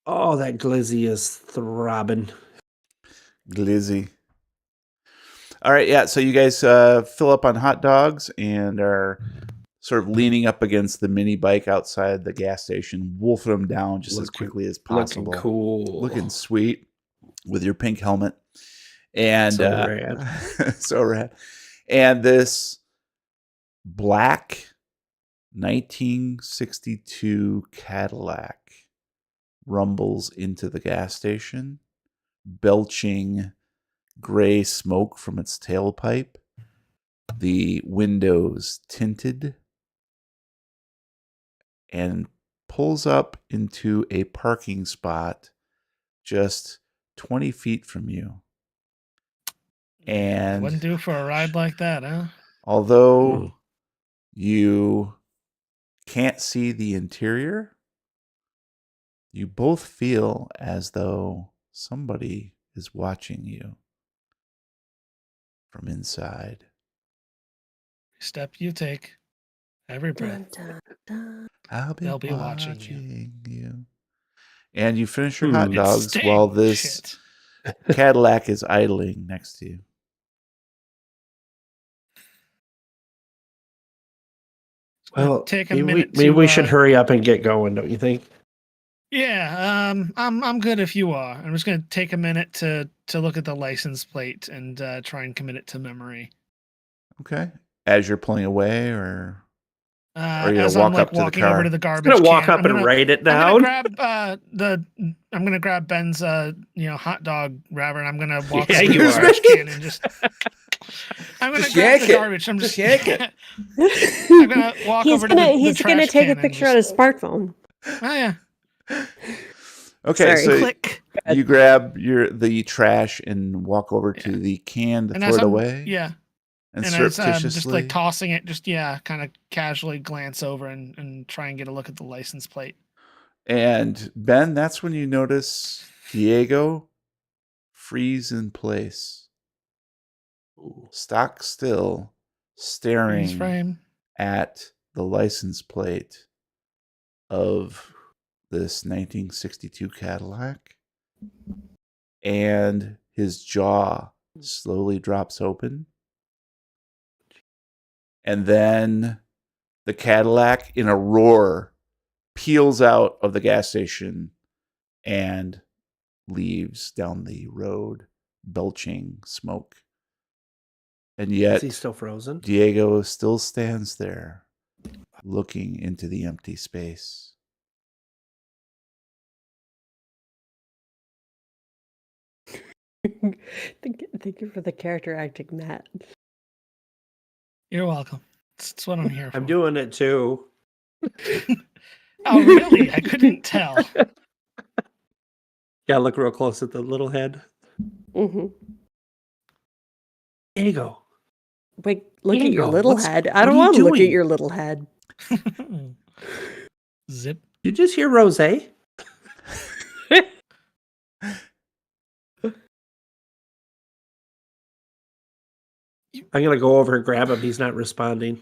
Oh, that glizzy is throbbing. Glizzy. All right, yeah. So you guys fill up on hot dogs and are sort of leaning up against the mini bike outside the gas station, wolfing them down just as quickly as possible. Looking cool. Looking sweet with your pink helmet. And So rad. so rad. And this black 1962 Cadillac rumbles into the gas station, belching gray smoke from its tailpipe, the windows tinted, and pulls up into a parking spot just 20 feet from you. And Wouldn't do for a ride like that, huh? although you can't see the interior, you both feel as though somebody is watching you from inside. Step you take, every breath. Dun, dun, dun. They'll be watching you. And you finish your hot It's dogs Sting. while this Shit. Cadillac is idling next to you. Well, Take a maybe, minute maybe to, we should hurry up and get going, don't you think? Yeah, I'm good if you are. I'm just gonna take a minute to look at the license plate and try and commit it to memory. Okay. As you're pulling away, or you gonna As walk I'm like up to the walking car? over to the I'm garbage going to walk can, up and write it I'm down. gonna grab Ben's hot dog grabber and I'm gonna walk Yeah, over to you the are. garbage can and just I'm gonna Just grab yank the it. garbage. I'm Just just yank it. I'm gonna walk He's over to the gonna trash take a can and picture on his smartphone. Oh yeah. Okay, Sorry. so Click. you grab the trash and walk over to the can to And throw as it I'm, away. yeah. And And as surreptitiously. just like tossing it, just kind of casually glance over and try and get a look at the license plate. And Ben, that's when you notice Diego freeze in place, stock still, Freeze staring frame. at the license plate of this 1962 Cadillac. And his jaw slowly drops open. And then the Cadillac, in a roar, peels out of the gas station and leaves down the road, belching smoke. And Is yet, he still frozen? Diego still stands there, looking into the empty space. Thank you for the character acting, Matt. You're welcome. That's what I'm here for. I'm doing it too. Oh, really? I couldn't tell. Yeah, look real close at the little head. Mm-hmm. There you go. Wait, look There at you your go. little What's- head. what I don't are you want to look at doing? your little head. Zip. Did you just hear Rose? I'm gonna go over and grab him. He's not responding.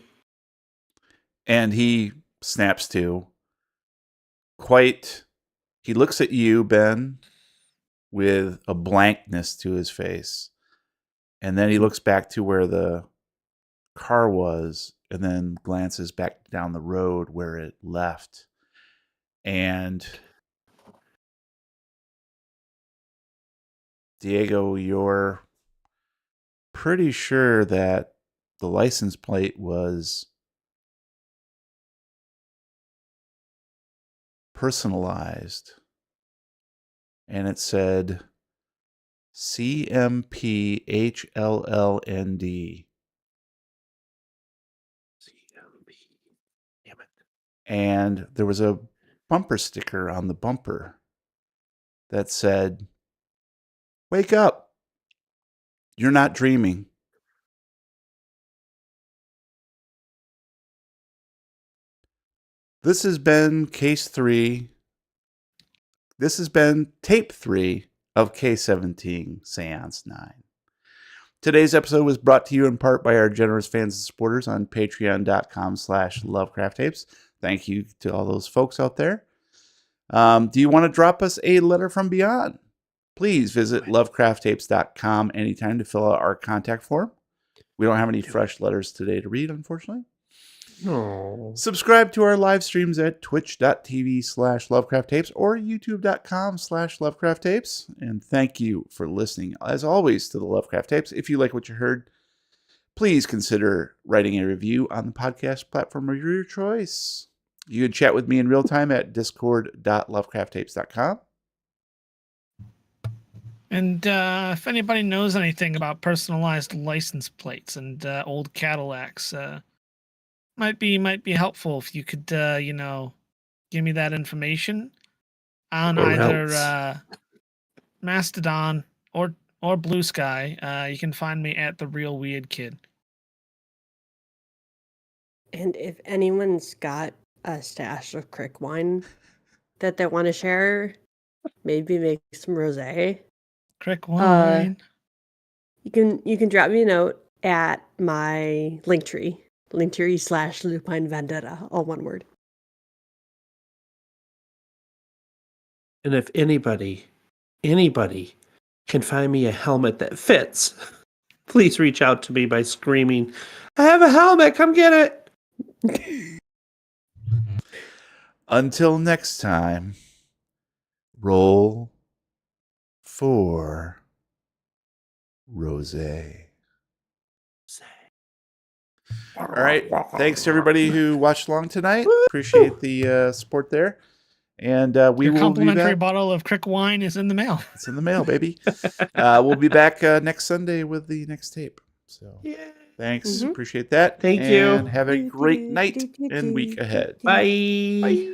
And he snaps to. He looks at you, Ben, with a blankness to his face. And then he looks back to where the car was and then glances back down the road where it left. And Diego, you're pretty sure that the license plate was personalized. And it said CMPHLLND. Damn it. And there was a bumper sticker on the bumper that said, "Wake up. You're not dreaming." This has been case 3. This has been tape 3 of K17 Seance 9. Today's episode was brought to you in part by our generous fans and supporters on patreon.com/Lovecraft Tapes. Thank you to all those folks out there. Do you want to drop us a letter from beyond? Please visit lovecrafttapes.com anytime to fill out our contact form. We don't have any fresh letters today to read, unfortunately. No. Subscribe to our live streams at twitch.tv/LovecraftTapes or youtube.com/LovecraftTapes. And thank you for listening, as always, to the Lovecraft Tapes. If you like what you heard, please consider writing a review on the podcast platform of your choice. You can chat with me in real time at discord.lovecrafttapes.com. And if anybody knows anything about personalized license plates and old Cadillacs, might be helpful if you could, give me that information on Or either else. Mastodon or Blue Sky. You can find me at The Real Weird Kid. And if anyone's got a stash of crick wine that they want to share, maybe make some rosé. Crick wine. You can drop me a note at my linktree/Lupine Vendetta, all one word. And if anybody can find me a helmet that fits, please reach out to me by screaming, "I have a helmet, come get it!" Until next time, roll for rosé. All right. Thanks to everybody who watched along tonight. Appreciate the support there. And we Your will be complimentary back. bottle of crick wine is in the mail. It's in the mail, baby. We'll be back next Sunday with the next tape. So thanks. Mhm. Appreciate that. Thank you. And have a great night and week ahead. Bye. Bye.